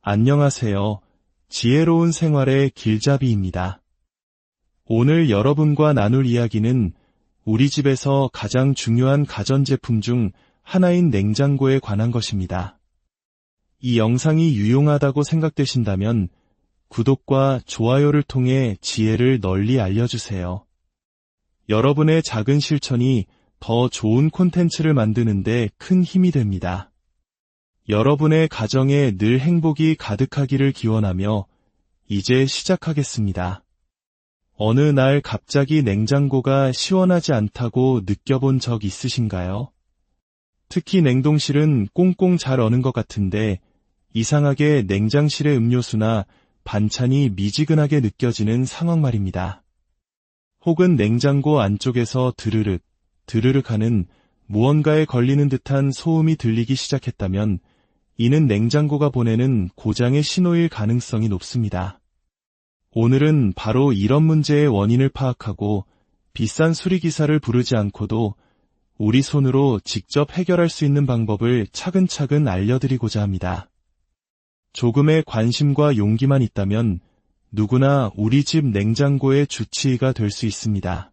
안녕하세요. 지혜로운 생활의 길잡이입니다. 오늘 여러분과 나눌 이야기는 우리 집에서 가장 중요한 가전제품 중 하나인 냉장고에 관한 것입니다. 이 영상이 유용하다고 생각되신다면 구독과 좋아요를 통해 지혜를 널리 알려주세요. 여러분의 작은 실천이 더 좋은 콘텐츠를 만드는 데 큰 힘이 됩니다. 여러분의 가정에 늘 행복이 가득하기를 기원하며 이제 시작하겠습니다. 어느 날 갑자기 냉장고가 시원하지 않다고 느껴본 적 있으신가요? 특히 냉동실은 꽁꽁 잘 어는 것 같은데 이상하게 냉장실의 음료수나 반찬이 미지근하게 느껴지는 상황 말입니다. 혹은 냉장고 안쪽에서 드르륵, 드르륵 하는 무언가에 걸리는 듯한 소음이 들리기 시작했다면 이는 냉장고가 보내는 고장의 신호일 가능성이 높습니다. 오늘은 바로 이런 문제의 원인을 파악하고 비싼 수리기사를 부르지 않고도 우리 손으로 직접 해결할 수 있는 방법을 차근차근 알려드리고자 합니다. 조금의 관심과 용기만 있다면 누구나 우리 집 냉장고의 주치의가 될 수 있습니다.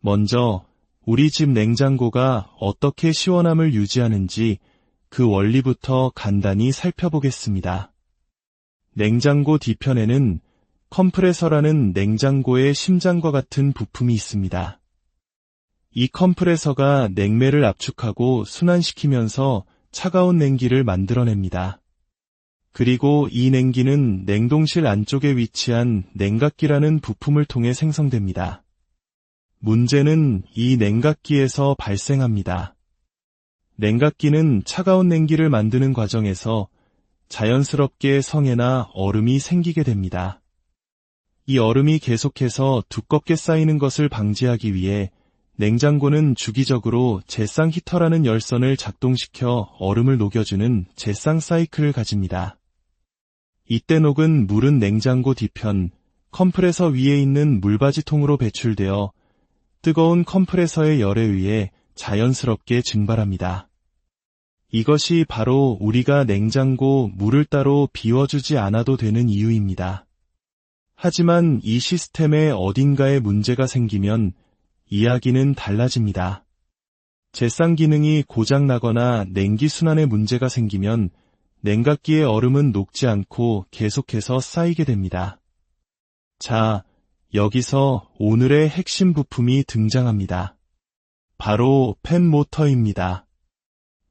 먼저 우리 집 냉장고가 어떻게 시원함을 유지하는지 그 원리부터 간단히 살펴보겠습니다. 냉장고 뒤편에는 컴프레서라는 냉장고의 심장과 같은 부품이 있습니다. 이 컴프레서가 냉매를 압축하고 순환시키면서 차가운 냉기를 만들어냅니다. 그리고 이 냉기는 냉동실 안쪽에 위치한 냉각기라는 부품을 통해 생성됩니다. 문제는 이 냉각기에서 발생합니다. 냉각기는 차가운 냉기를 만드는 과정에서 자연스럽게 성에나 얼음이 생기게 됩니다. 이 얼음이 계속해서 두껍게 쌓이는 것을 방지하기 위해 냉장고는 주기적으로 제상 히터라는 열선을 작동시켜 얼음을 녹여주는 제상 사이클을 가집니다. 이때 녹은 물은 냉장고 뒤편 컴프레서 위에 있는 물바지통으로 배출되어 뜨거운 컴프레서의 열에 의해 자연스럽게 증발합니다. 이것이 바로 우리가 냉장고 물을 따로 비워주지 않아도 되는 이유입니다. 하지만 이 시스템에 어딘가에 문제가 생기면 이야기는 달라집니다. 제상 기능이 고장나거나 냉기 순환에 문제가 생기면 냉각기의 얼음은 녹지 않고 계속해서 쌓이게 됩니다. 자, 여기서 오늘의 핵심 부품이 등장합니다. 바로 팬모터입니다.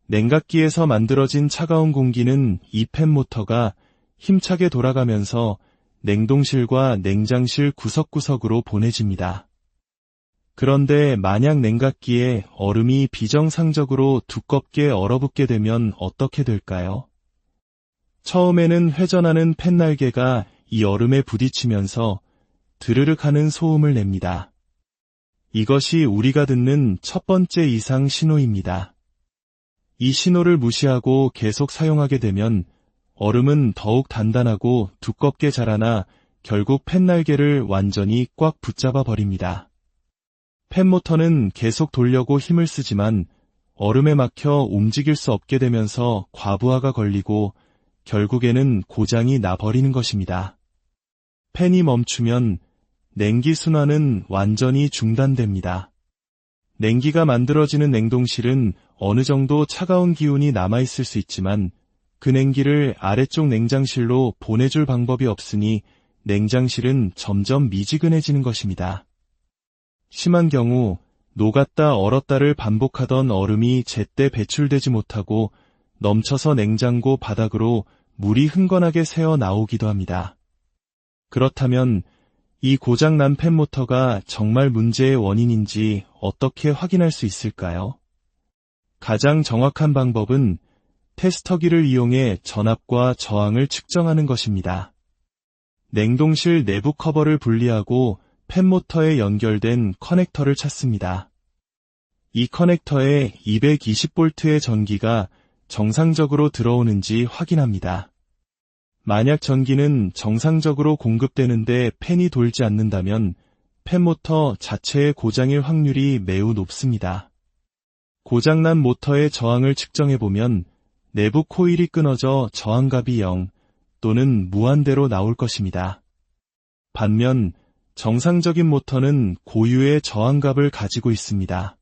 냉각기에서 만들어진 차가운 공기는 이 팬모터가 힘차게 돌아가면서 냉동실과 냉장실 구석구석으로 보내집니다. 그런데 만약 냉각기에 얼음이 비정상적으로 두껍게 얼어붙게 되면 어떻게 될까요? 처음에는 회전하는 팬날개가 이 얼음에 부딪히면서 드르륵 하는 소음을 냅니다. 이것이 우리가 듣는 첫 번째 이상 신호입니다. 이 신호를 무시하고 계속 사용하게 되면 얼음은 더욱 단단하고 두껍게 자라나 결국 팬날개를 완전히 꽉 붙잡아 버립니다. 팬모터는 계속 돌려고 힘을 쓰지만 얼음에 막혀 움직일 수 없게 되면서 과부하가 걸리고 결국에는 고장이 나버리는 것입니다. 팬이 멈추면 냉기 순환은 완전히 중단됩니다. 냉기가 만들어지는 냉동실은 어느 정도 차가운 기운이 남아있을 수 있지만 그 냉기를 아래쪽 냉장실로 보내줄 방법이 없으니 냉장실은 점점 미지근해지는 것입니다. 심한 경우 녹았다 얼었다를 반복하던 얼음이 제때 배출되지 못하고 넘쳐서 냉장고 바닥으로 물이 흥건하게 새어 나오기도 합니다. 그렇다면 이 고장난 팬모터가 정말 문제의 원인인지 어떻게 확인할 수 있을까요? 가장 정확한 방법은 테스터기를 이용해 전압과 저항을 측정하는 것입니다. 냉동실 내부 커버를 분리하고 팬모터에 연결된 커넥터를 찾습니다. 이 커넥터에 220V의 전기가 정상적으로 들어오는지 확인합니다. 만약 전기는 정상적으로 공급되는데 팬이 돌지 않는다면 팬모터 자체의 고장일 확률이 매우 높습니다. 고장난 모터의 저항을 측정해보면 내부 코일이 끊어져 저항값이 0, 또는 무한대로 나올 것입니다. 반면 정상적인 모터는 고유의 저항값을 가지고 있습니다.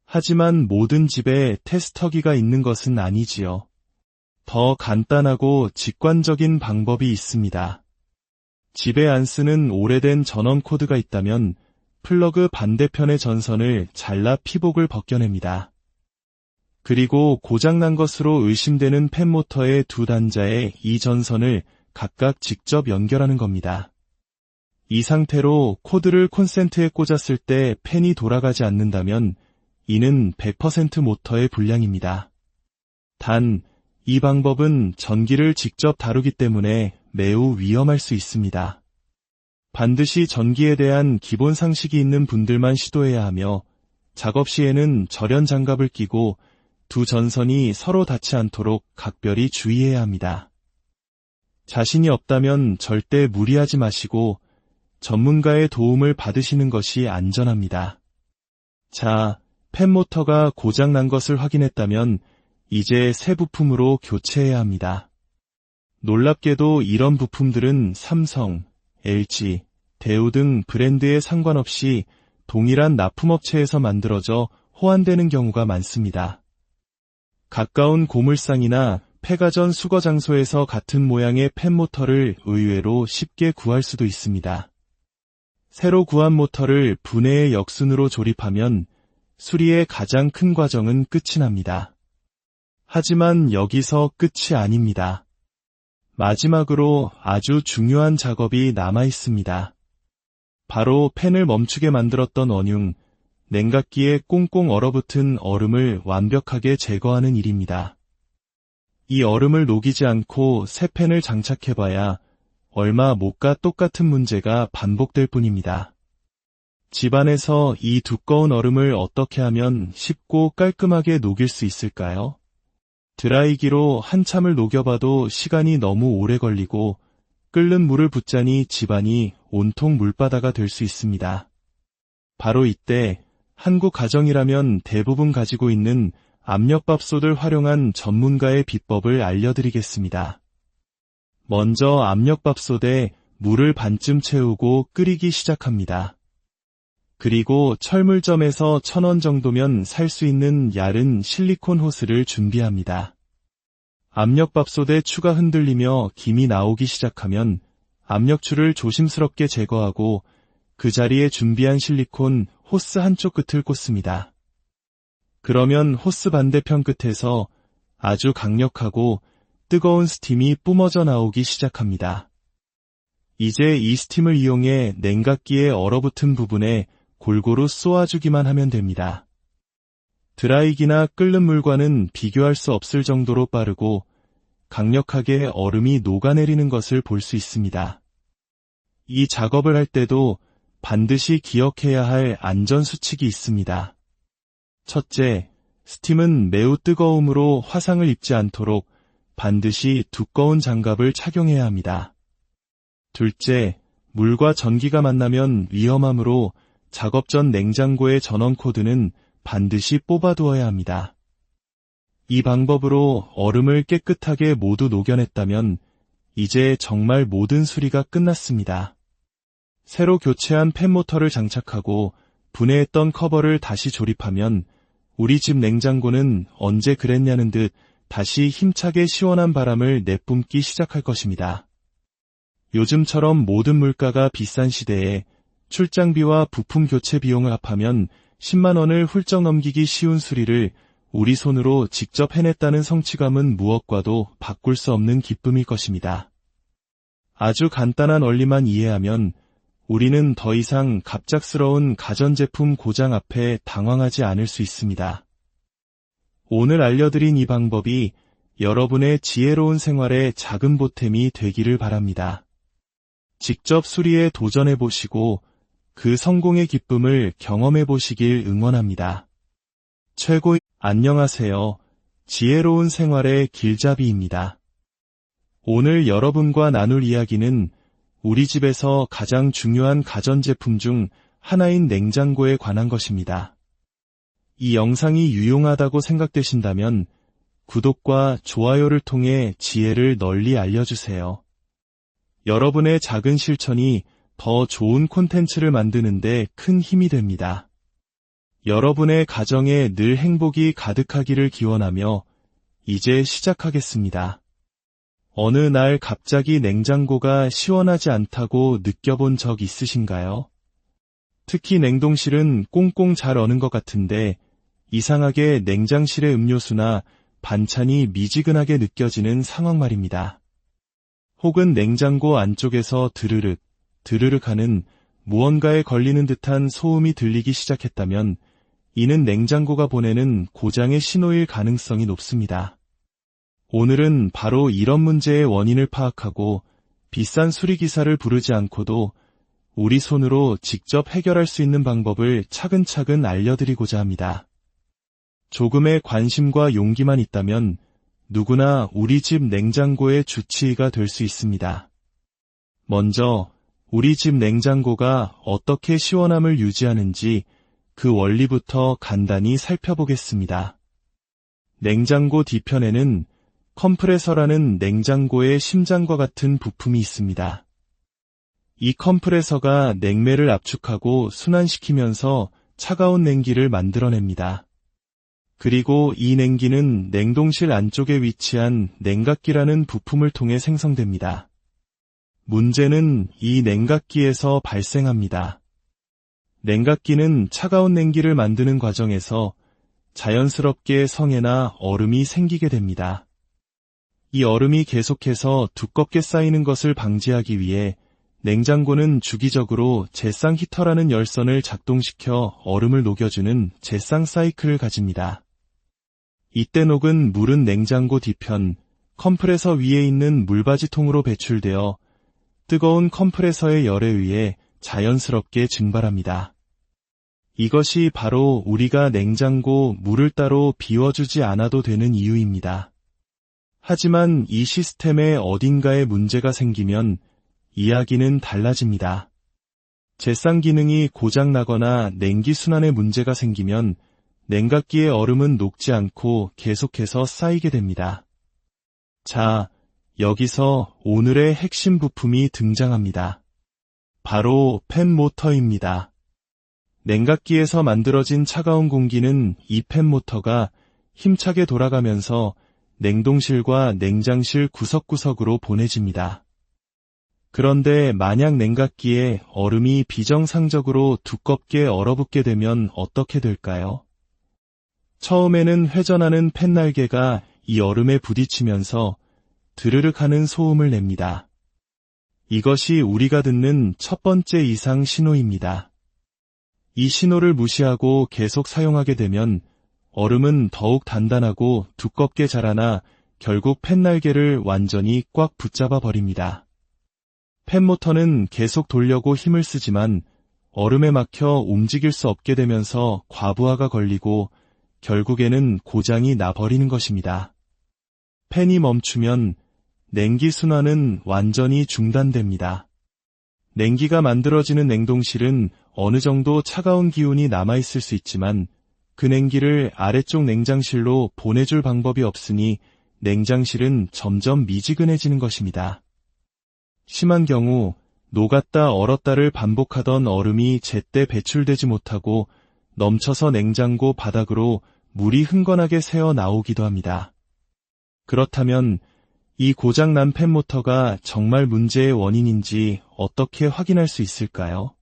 하지만 모든 집에 테스터기가 있는 것은 아니지요. 더 간단하고 직관적인 방법이 있습니다. 집에 안 쓰는 오래된 전원 코드가 있다면 플러그 반대편의 전선을 잘라 피복을 벗겨냅니다. 그리고 고장난 것으로 의심되는 팬모터의 두 단자에 이 전선을 각각 직접 연결하는 겁니다. 이 상태로 코드를 콘센트에 꽂았을 때 팬이 돌아가지 않는다면 이는 100% 모터의 불량입니다. 단, 이 방법은 전기를 직접 다루기 때문에 매우 위험할 수 있습니다. 반드시 전기에 대한 기본 상식이 있는 분들만 시도해야 하며 작업 시에는 절연 장갑을 끼고 두 전선이 서로 닿지 않도록 각별히 주의해야 합니다. 자신이 없다면 절대 무리하지 마시고 전문가의 도움을 받으시는 것이 안전합니다. 자, 팬모터가 고장난 것을 확인했다면 이제 새 부품으로 교체해야 합니다. 놀랍게도 이런 부품들은 삼성, LG, 대우 등 브랜드에 상관없이 동일한 납품업체에서 만들어져 호환되는 경우가 많습니다. 가까운 고물상이나 폐가전 수거 장소에서 같은 모양의 팬모터를 의외로 쉽게 구할 수도 있습니다. 새로 구한 모터를 분해의 역순으로 조립하면 수리의 가장 큰 과정은 끝이 납니다. 하지만 여기서 끝이 아닙니다. 마지막으로 아주 중요한 작업이 남아 있습니다. 바로 팬을 멈추게 만들었던 원흉, 냉각기에 꽁꽁 얼어붙은 얼음을 완벽하게 제거하는 일입니다. 이 얼음을 녹이지 않고 새 팬을 장착해봐야 얼마 못 가 똑같은 문제가 반복될 뿐입니다. 집안에서 이 두꺼운 얼음을 어떻게 하면 쉽고 깔끔하게 녹일 수 있을까요? 드라이기로 한참을 녹여봐도 시간이 너무 오래 걸리고 끓는 물을 붓자니 집안이 온통 물바다가 될 수 있습니다. 바로 이때 한국 가정이라면 대부분 가지고 있는 압력밥솥을 활용한 전문가의 비법을 알려드리겠습니다. 먼저 압력밥솥에 물을 반쯤 채우고 끓이기 시작합니다. 그리고 철물점에서 1,000원 정도면 살 수 있는 얇은 실리콘 호스를 준비합니다. 압력밥솥에 추가 흔들리며 김이 나오기 시작하면 압력줄을 조심스럽게 제거하고 그 자리에 준비한 실리콘 호스 한쪽 끝을 꽂습니다. 그러면 호스 반대편 끝에서 아주 강력하고 뜨거운 스팀이 뿜어져 나오기 시작합니다. 이제 이 스팀을 이용해 냉각기에 얼어붙은 부분에 골고루 쏘아주기만 하면 됩니다. 드라이기나 끓는 물과는 비교할 수 없을 정도로 빠르고 강력하게 얼음이 녹아내리는 것을 볼 수 있습니다. 이 작업을 할 때도 반드시 기억해야 할 안전수칙이 있습니다. 첫째, 스팀은 매우 뜨거움으로 화상을 입지 않도록 반드시 두꺼운 장갑을 착용해야 합니다. 둘째, 물과 전기가 만나면 위험하므로 작업 전 냉장고의 전원 코드는 반드시 뽑아두어야 합니다. 이 방법으로 얼음을 깨끗하게 모두 녹여냈다면 이제 정말 모든 수리가 끝났습니다. 새로 교체한 팬모터를 장착하고 분해했던 커버를 다시 조립하면 우리 집 냉장고는 언제 그랬냐는 듯 다시 힘차게 시원한 바람을 내뿜기 시작할 것입니다. 요즘처럼 모든 물가가 비싼 시대에 출장비와 부품 교체 비용을 합하면 10만 원을 훌쩍 넘기기 쉬운 수리를 우리 손으로 직접 해냈다는 성취감은 무엇과도 바꿀 수 없는 기쁨일 것입니다. 아주 간단한 원리만 이해하면 우리는 더 이상 갑작스러운 가전제품 고장 앞에 당황하지 않을 수 있습니다. 오늘 알려드린 이 방법이 여러분의 지혜로운 생활의 작은 보탬이 되기를 바랍니다. 직접 수리에 도전해보시고 그 성공의 기쁨을 경험해보시길 응원합니다. 안녕하세요. 지혜로운 생활의 길잡이입니다. 오늘 여러분과 나눌 이야기는 우리 집에서 가장 중요한 가전제품 중 하나인 냉장고에 관한 것입니다. 이 영상이 유용하다고 생각되신다면 구독과 좋아요를 통해 지혜를 널리 알려주세요. 여러분의 작은 실천이 더 좋은 콘텐츠를 만드는 데 큰 힘이 됩니다. 여러분의 가정에 늘 행복이 가득하기를 기원하며 이제 시작하겠습니다. 어느 날 갑자기 냉장고가 시원하지 않다고 느껴본 적 있으신가요? 특히 냉동실은 꽁꽁 잘 어는 것 같은데 이상하게 냉장실의 음료수나 반찬이 미지근하게 느껴지는 상황 말입니다. 혹은 냉장고 안쪽에서 드르륵, 드르륵 하는 무언가에 걸리는 듯한 소음이 들리기 시작했다면 이는 냉장고가 보내는 고장의 신호일 가능성이 높습니다. 오늘은 바로 이런 문제의 원인을 파악하고 비싼 수리기사를 부르지 않고도 우리 손으로 직접 해결할 수 있는 방법을 차근차근 알려드리고자 합니다. 조금의 관심과 용기만 있다면 누구나 우리 집 냉장고의 주치의가 될 수 있습니다. 먼저 우리 집 냉장고가 어떻게 시원함을 유지하는지 그 원리부터 간단히 살펴보겠습니다. 냉장고 뒤편에는 컴프레서라는 냉장고의 심장과 같은 부품이 있습니다. 이 컴프레서가 냉매를 압축하고 순환시키면서 차가운 냉기를 만들어냅니다. 그리고 이 냉기는 냉동실 안쪽에 위치한 냉각기라는 부품을 통해 생성됩니다. 문제는 이 냉각기에서 발생합니다. 냉각기는 차가운 냉기를 만드는 과정에서 자연스럽게 성에나 얼음이 생기게 됩니다. 이 얼음이 계속해서 두껍게 쌓이는 것을 방지하기 위해 냉장고는 주기적으로 제상 히터라는 열선을 작동시켜 얼음을 녹여주는 제상 사이클을 가집니다. 이때 녹은 물은 냉장고 뒤편 컴프레서 위에 있는 물바지통으로 배출되어 뜨거운 컴프레서의 열에 의해 자연스럽게 증발합니다. 이것이 바로 우리가 냉장고 물을 따로 비워주지 않아도 되는 이유입니다. 하지만 이 시스템의 어딘가에 문제가 생기면 이야기는 달라집니다. 제상 기능이 고장나거나 냉기 순환에 문제가 생기면 냉각기의 얼음은 녹지 않고 계속해서 쌓이게 됩니다. 자, 여기서 오늘의 핵심 부품이 등장합니다. 바로 팬모터입니다. 냉각기에서 만들어진 차가운 공기는 이 팬모터가 힘차게 돌아가면서 냉동실과 냉장실 구석구석으로 보내집니다. 그런데 만약 냉각기에 얼음이 비정상적으로 두껍게 얼어붙게 되면 어떻게 될까요? 처음에는 회전하는 팬날개가 이 얼음에 부딪히면서 드르륵 하는 소음을 냅니다. 이것이 우리가 듣는 첫 번째 이상 신호입니다. 이 신호를 무시하고 계속 사용하게 되면 얼음은 더욱 단단하고 두껍게 자라나 결국 팬날개를 완전히 꽉 붙잡아 버립니다. 팬모터는 계속 돌려고 힘을 쓰지만 얼음에 막혀 움직일 수 없게 되면서 과부하가 걸리고 결국에는 고장이 나버리는 것입니다. 팬이 멈추면 냉기 순환은 완전히 중단됩니다. 냉기가 만들어지는 냉동실은 어느 정도 차가운 기운이 남아있을 수 있지만 그 냉기를 아래쪽 냉장실로 보내줄 방법이 없으니 냉장실은 점점 미지근해지는 것입니다. 심한 경우 녹았다 얼었다를 반복하던 얼음이 제때 배출되지 못하고 넘쳐서 냉장고 바닥으로 물이 흥건하게 새어 나오기도 합니다. 그렇다면 이 고장난 팬모터가 정말 문제의 원인인지 어떻게 확인할 수 있을까요?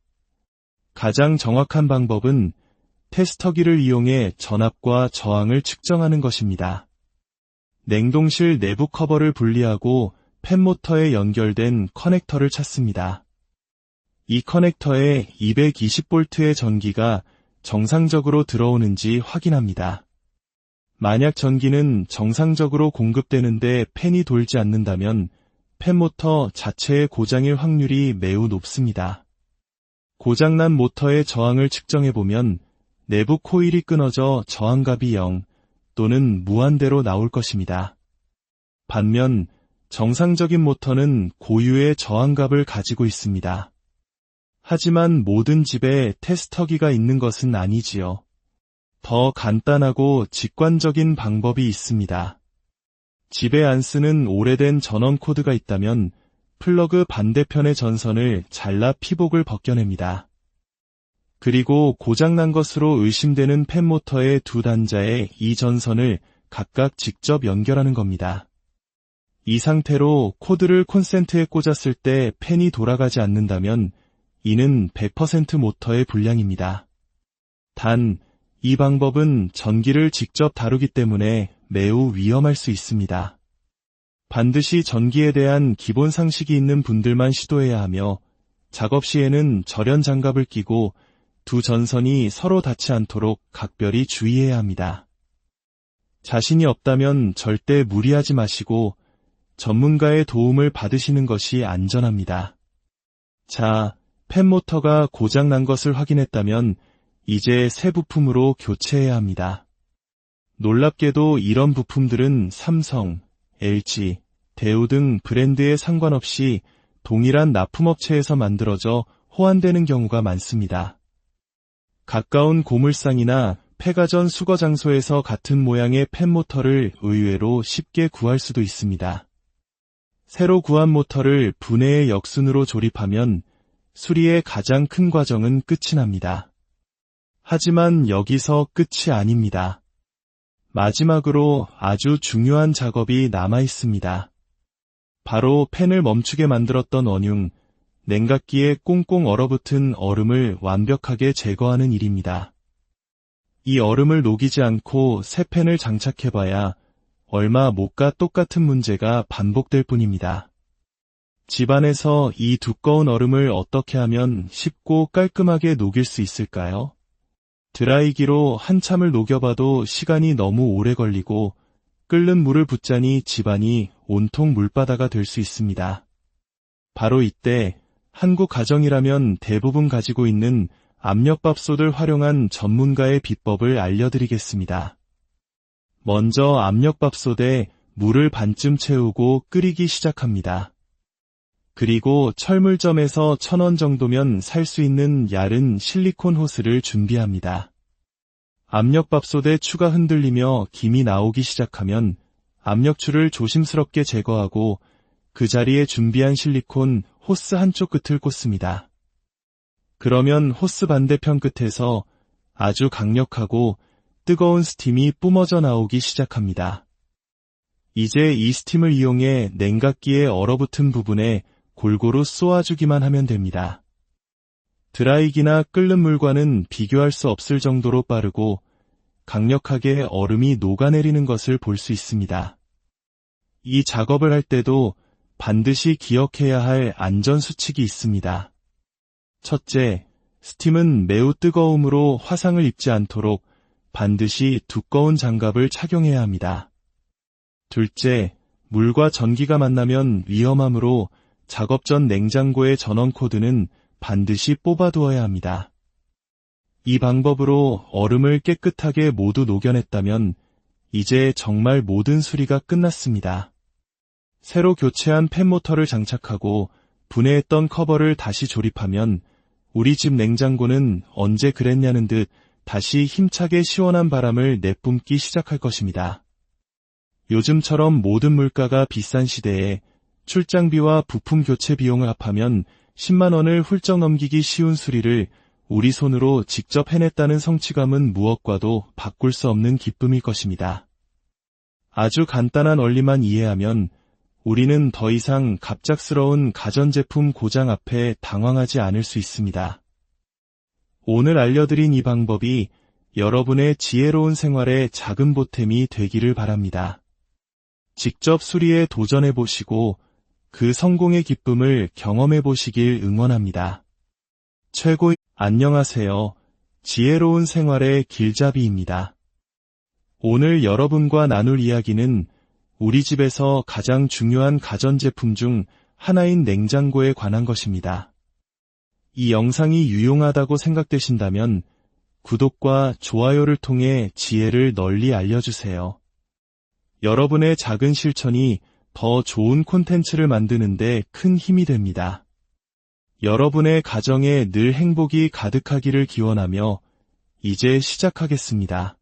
가장 정확한 방법은 테스터기를 이용해 전압과 저항을 측정하는 것입니다. 냉동실 내부 커버를 분리하고 팬모터에 연결된 커넥터를 찾습니다. 이 커넥터에 220V의 전기가 정상적으로 들어오는지 확인합니다. 만약 전기는 정상적으로 공급되는데 팬이 돌지 않는다면 팬모터 자체의 고장일 확률이 매우 높습니다. 고장난 모터의 저항을 측정해보면 내부 코일이 끊어져 저항값이 0 또는 무한대로 나올 것입니다. 반면 정상적인 모터는 고유의 저항값을 가지고 있습니다. 하지만 모든 집에 테스터기가 있는 것은 아니지요. 더 간단하고 직관적인 방법이 있습니다. 집에 안 쓰는 오래된 전원 코드가 있다면 플러그 반대편의 전선을 잘라 피복을 벗겨냅니다. 그리고 고장난 것으로 의심되는 팬모터의 두 단자에 이 전선을 각각 직접 연결하는 겁니다. 이 상태로 코드를 콘센트에 꽂았을 때 팬이 돌아가지 않는다면 이는 100% 모터의 불량입니다. 단, 이 방법은 전기를 직접 다루기 때문에 매우 위험할 수 있습니다. 반드시 전기에 대한 기본 상식이 있는 분들만 시도해야 하며 작업 시에는 절연 장갑을 끼고 두 전선이 서로 닿지 않도록 각별히 주의해야 합니다. 자신이 없다면 절대 무리하지 마시고 전문가의 도움을 받으시는 것이 안전합니다. 자, 팬모터가 고장난 것을 확인했다면 이제 새 부품으로 교체해야 합니다. 놀랍게도 이런 부품들은 삼성, LG, 대우 등 브랜드에 상관없이 동일한 납품업체에서 만들어져 호환되는 경우가 많습니다. 가까운 고물상이나 폐가전 수거 장소에서 같은 모양의 팬모터를 의외로 쉽게 구할 수도 있습니다. 새로 구한 모터를 분해의 역순으로 조립하면 수리의 가장 큰 과정은 끝이 납니다. 하지만 여기서 끝이 아닙니다. 마지막으로 아주 중요한 작업이 남아 있습니다. 바로 팬을 멈추게 만들었던 원흉, 냉각기에 꽁꽁 얼어붙은 얼음을 완벽하게 제거하는 일입니다. 이 얼음을 녹이지 않고 새 팬을 장착해봐야 얼마 못 가 똑같은 문제가 반복될 뿐입니다. 집안에서 이 두꺼운 얼음을 어떻게 하면 쉽고 깔끔하게 녹일 수 있을까요? 드라이기로 한참을 녹여봐도 시간이 너무 오래 걸리고 끓는 물을 붓자니 집안이 온통 물바다가 될 수 있습니다. 바로 이때 한국 가정이라면 대부분 가지고 있는 압력밥솥을 활용한 전문가의 비법을 알려드리겠습니다. 먼저 압력밥솥에 물을 반쯤 채우고 끓이기 시작합니다. 그리고 철물점에서 1,000원 정도면 살 수 있는 얇은 실리콘 호스를 준비합니다. 압력밥솥에 추가 흔들리며 김이 나오기 시작하면 압력줄을 조심스럽게 제거하고 그 자리에 준비한 실리콘 호스 한쪽 끝을 꽂습니다. 그러면 호스 반대편 끝에서 아주 강력하고 뜨거운 스팀이 뿜어져 나오기 시작합니다. 이제 이 스팀을 이용해 냉각기에 얼어붙은 부분에 골고루 쏘아주기만 하면 됩니다. 드라이기나 끓는 물과는 비교할 수 없을 정도로 빠르고 강력하게 얼음이 녹아내리는 것을 볼 수 있습니다. 이 작업을 할 때도 반드시 기억해야 할 안전수칙이 있습니다. 첫째, 스팀은 매우 뜨거움으로 화상을 입지 않도록 반드시 두꺼운 장갑을 착용해야 합니다. 둘째, 물과 전기가 만나면 위험하므로 작업 전 냉장고의 전원 코드는 반드시 뽑아두어야 합니다. 이 방법으로 얼음을 깨끗하게 모두 녹여냈다면 이제 정말 모든 수리가 끝났습니다. 새로 교체한 팬모터를 장착하고 분해했던 커버를 다시 조립하면 우리 집 냉장고는 언제 그랬냐는 듯 다시 힘차게 시원한 바람을 내뿜기 시작할 것입니다. 요즘처럼 모든 물가가 비싼 시대에 출장비와 부품 교체 비용을 합하면 10만 원을 훌쩍 넘기기 쉬운 수리를 우리 손으로 직접 해냈다는 성취감은 무엇과도 바꿀 수 없는 기쁨일 것입니다. 아주 간단한 원리만 이해하면 우리는 더 이상 갑작스러운 가전제품 고장 앞에 당황하지 않을 수 있습니다. 오늘 알려드린 이 방법이 여러분의 지혜로운 생활의 작은 보탬이 되기를 바랍니다. 직접 수리에 도전해보시고 그 성공의 기쁨을 경험해보시길 응원합니다. 안녕하세요. 지혜로운 생활의 길잡이입니다. 오늘 여러분과 나눌 이야기는 우리 집에서 가장 중요한 가전제품 중 하나인 냉장고에 관한 것입니다. 이 영상이 유용하다고 생각되신다면 구독과 좋아요를 통해 지혜를 널리 알려주세요. 여러분의 작은 실천이 더 좋은 콘텐츠를 만드는 데 큰 힘이 됩니다. 여러분의 가정에 늘 행복이 가득하기를 기원하며 이제 시작하겠습니다.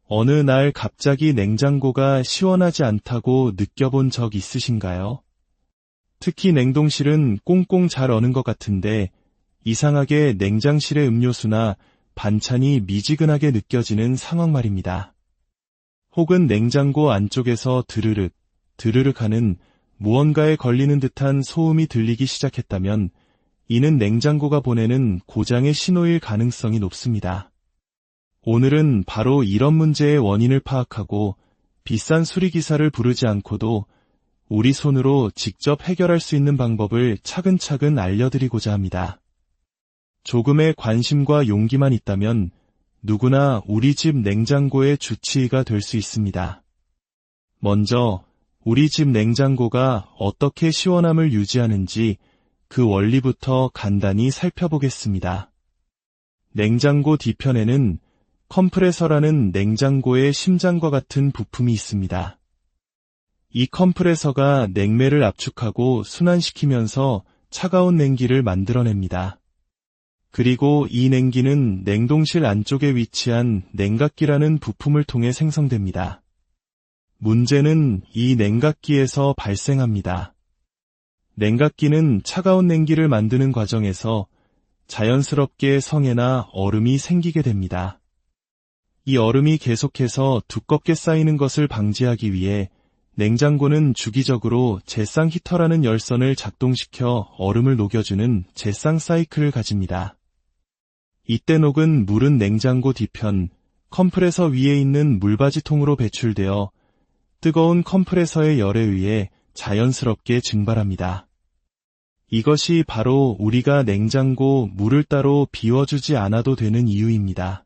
어느 날 갑자기 냉장고가 시원하지 않다고 느껴본 적 있으신가요? 특히 냉동실은 꽁꽁 잘 어는 것 같은데 이상하게 냉장실의 음료수나 반찬이 미지근하게 느껴지는 상황 말입니다. 혹은 냉장고 안쪽에서 드르륵, 드르륵 하는 무언가에 걸리는 듯한 소음이 들리기 시작했다면 이는 냉장고가 보내는 고장의 신호일 가능성이 높습니다. 오늘은 바로 이런 문제의 원인을 파악하고 비싼 수리기사를 부르지 않고도 우리 손으로 직접 해결할 수 있는 방법을 차근차근 알려드리고자 합니다. 조금의 관심과 용기만 있다면 누구나 우리 집 냉장고의 주치의가 될 수 있습니다. 먼저 우리 집 냉장고가 어떻게 시원함을 유지하는지 그 원리부터 간단히 살펴보겠습니다. 냉장고 뒤편에는 컴프레서라는 냉장고의 심장과 같은 부품이 있습니다. 이 컴프레서가 냉매를 압축하고 순환시키면서 차가운 냉기를 만들어냅니다. 그리고 이 냉기는 냉동실 안쪽에 위치한 냉각기라는 부품을 통해 생성됩니다. 문제는 이 냉각기에서 발생합니다. 냉각기는 차가운 냉기를 만드는 과정에서 자연스럽게 성에나 얼음이 생기게 됩니다. 이 얼음이 계속해서 두껍게 쌓이는 것을 방지하기 위해 냉장고는 주기적으로 제상 히터라는 열선을 작동시켜 얼음을 녹여주는 제상 사이클을 가집니다. 이때 녹은 물은 냉장고 뒤편 컴프레서 위에 있는 물바지통으로 배출되어 뜨거운 컴프레서의 열에 의해 자연스럽게 증발합니다. 이것이 바로 우리가 냉장고 물을 따로 비워주지 않아도 되는 이유입니다.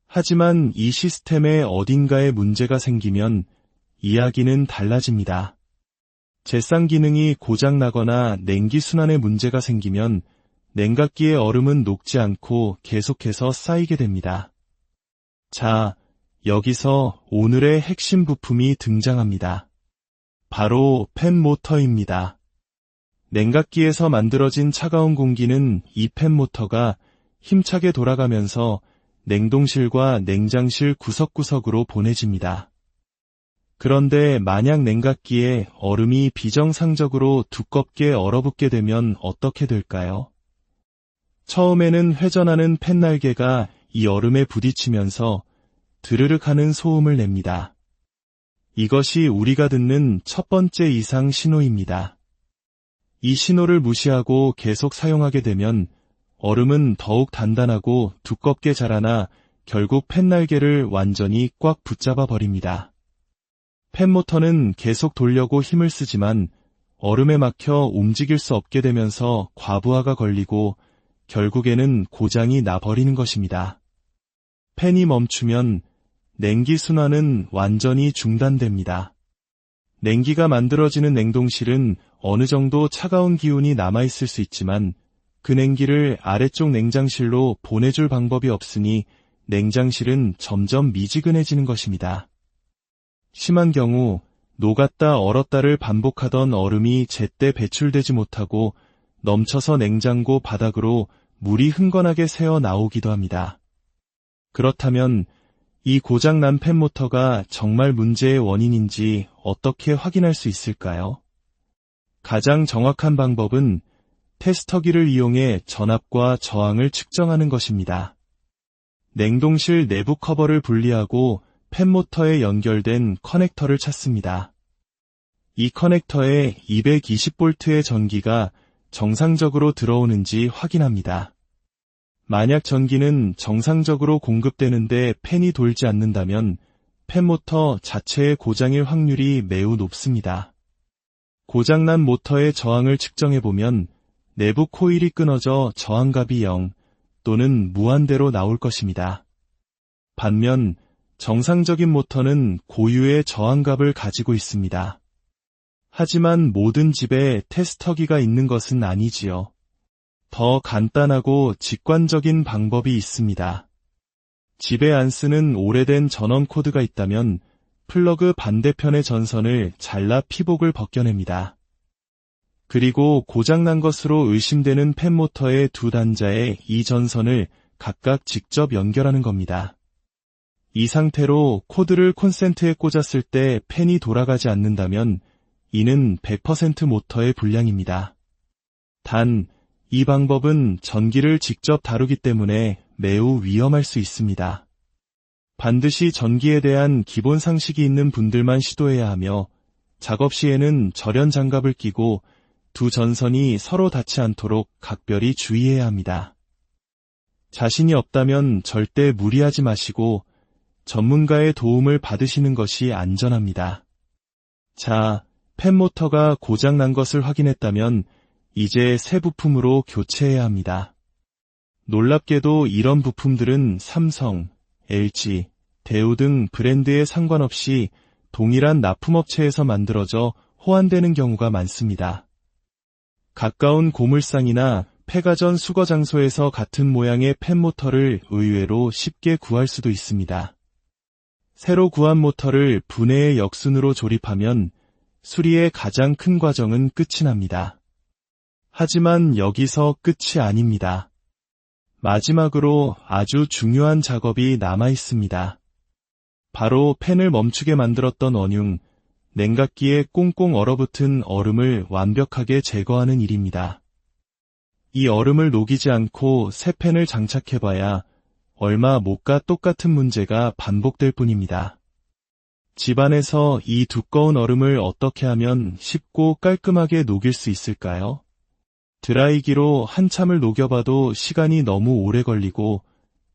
하지만 이 시스템의 어딘가에 문제가 생기면 이야기는 달라집니다. 제상 기능이 고장나거나 냉기 순환에 문제가 생기면 냉각기의 얼음은 녹지 않고 계속해서 쌓이게 됩니다. 자, 여기서 오늘의 핵심 부품이 등장합니다. 바로 팬모터입니다. 냉각기에서 만들어진 차가운 공기는 이 팬모터가 힘차게 돌아가면서 냉동실과 냉장실 구석구석으로 보내집니다. 그런데 만약 냉각기에 얼음이 비정상적으로 두껍게 얼어붙게 되면 어떻게 될까요? 처음에는 회전하는 팬날개가 이 얼음에 부딪히면서 드르륵 하는 소음을 냅니다. 이것이 우리가 듣는 첫 번째 이상 신호입니다. 이 신호를 무시하고 계속 사용하게 되면 얼음은 더욱 단단하고 두껍게 자라나 결국 팬날개를 완전히 꽉 붙잡아 버립니다. 팬모터는 계속 돌려고 힘을 쓰지만 얼음에 막혀 움직일 수 없게 되면서 과부하가 걸리고 결국에는 고장이 나버리는 것입니다. 팬이 멈추면 냉기 순환은 완전히 중단됩니다. 냉기가 만들어지는 냉동실은 어느 정도 차가운 기운이 남아있을 수 있지만 그 냉기를 아래쪽 냉장실로 보내줄 방법이 없으니 냉장실은 점점 미지근해지는 것입니다. 심한 경우 녹았다 얼었다를 반복하던 얼음이 제때 배출되지 못하고 넘쳐서 냉장고 바닥으로 물이 흥건하게 새어 나오기도 합니다. 그렇다면 이 고장난 팬모터가 정말 문제의 원인인지 어떻게 확인할 수 있을까요? 가장 정확한 방법은 테스터기를 이용해 전압과 저항을 측정하는 것입니다. 냉동실 내부 커버를 분리하고 팬모터에 연결된 커넥터를 찾습니다. 이 커넥터에 220V의 전기가 정상적으로 들어오는지 확인합니다. 만약 전기는 정상적으로 공급되는데 팬이 돌지 않는다면 팬모터 자체의 고장일 확률이 매우 높습니다. 고장난 모터의 저항을 측정해보면 내부 코일이 끊어져 저항값이 0 또는 무한대로 나올 것입니다. 반면 정상적인 모터는 고유의 저항값을 가지고 있습니다. 하지만 모든 집에 테스터기가 있는 것은 아니지요. 더 간단하고 직관적인 방법이 있습니다. 집에 안 쓰는 오래된 전원 코드가 있다면 플러그 반대편의 전선을 잘라 피복을 벗겨냅니다. 그리고 고장난 것으로 의심되는 팬모터의 두 단자에 이 전선을 각각 직접 연결하는 겁니다. 이 상태로 코드를 콘센트에 꽂았을 때 팬이 돌아가지 않는다면 이는 100% 모터의 불량입니다. 단, 이 방법은 전기를 직접 다루기 때문에 매우 위험할 수 있습니다. 반드시 전기에 대한 기본 상식이 있는 분들만 시도해야 하며 작업 시에는 절연 장갑을 끼고 두 전선이 서로 닿지 않도록 각별히 주의해야 합니다. 자신이 없다면 절대 무리하지 마시고 전문가의 도움을 받으시는 것이 안전합니다. 자, 팬모터가 고장난 것을 확인했다면 이제 새 부품으로 교체해야 합니다. 놀랍게도 이런 부품들은 삼성, LG, 대우 등 브랜드에 상관없이 동일한 납품업체에서 만들어져 호환되는 경우가 많습니다. 가까운 고물상이나 폐가전 수거 장소에서 같은 모양의 팬모터를 의외로 쉽게 구할 수도 있습니다. 새로 구한 모터를 분해의 역순으로 조립하면 수리의 가장 큰 과정은 끝이 납니다. 하지만 여기서 끝이 아닙니다. 마지막으로 아주 중요한 작업이 남아 있습니다. 바로 팬을 멈추게 만들었던 원흉, 냉각기에 꽁꽁 얼어붙은 얼음을 완벽하게 제거하는 일입니다. 이 얼음을 녹이지 않고 새 팬을 장착해봐야 얼마 못 가 똑같은 문제가 반복될 뿐입니다. 집안에서 이 두꺼운 얼음을 어떻게 하면 쉽고 깔끔하게 녹일 수 있을까요? 드라이기로 한참을 녹여봐도 시간이 너무 오래 걸리고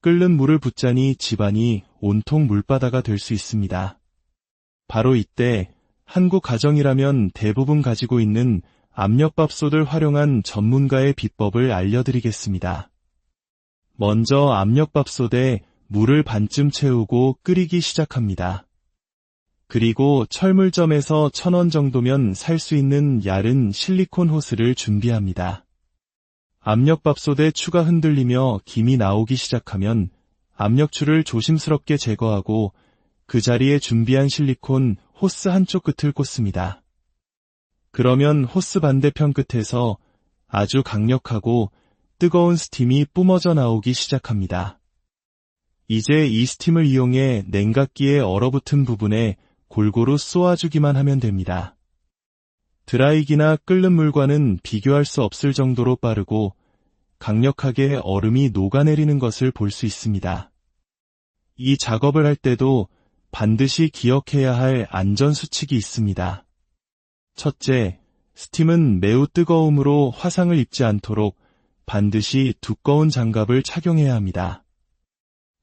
끓는 물을 붓자니 집안이 온통 물바다가 될 수 있습니다. 바로 이때 한국 가정이라면 대부분 가지고 있는 압력밥솥을 활용한 전문가의 비법을 알려드리겠습니다. 먼저 압력밥솥에 물을 반쯤 채우고 끓이기 시작합니다. 그리고 철물점에서 1,000원 정도면 살 수 있는 얇은 실리콘 호스를 준비합니다. 압력밥솥에 추가 흔들리며 김이 나오기 시작하면 압력줄을 조심스럽게 제거하고 그 자리에 준비한 실리콘 호스 한쪽 끝을 꽂습니다. 그러면 호스 반대편 끝에서 아주 강력하고 뜨거운 스팀이 뿜어져 나오기 시작합니다. 이제 이 스팀을 이용해 냉각기에 얼어붙은 부분에 골고루 쏘아주기만 하면 됩니다. 드라이기나 끓는 물과는 비교할 수 없을 정도로 빠르고 강력하게 얼음이 녹아내리는 것을 볼 수 있습니다. 이 작업을 할 때도 반드시 기억해야 할 안전수칙이 있습니다. 첫째, 스팀은 매우 뜨거움으로 화상을 입지 않도록 반드시 두꺼운 장갑을 착용해야 합니다.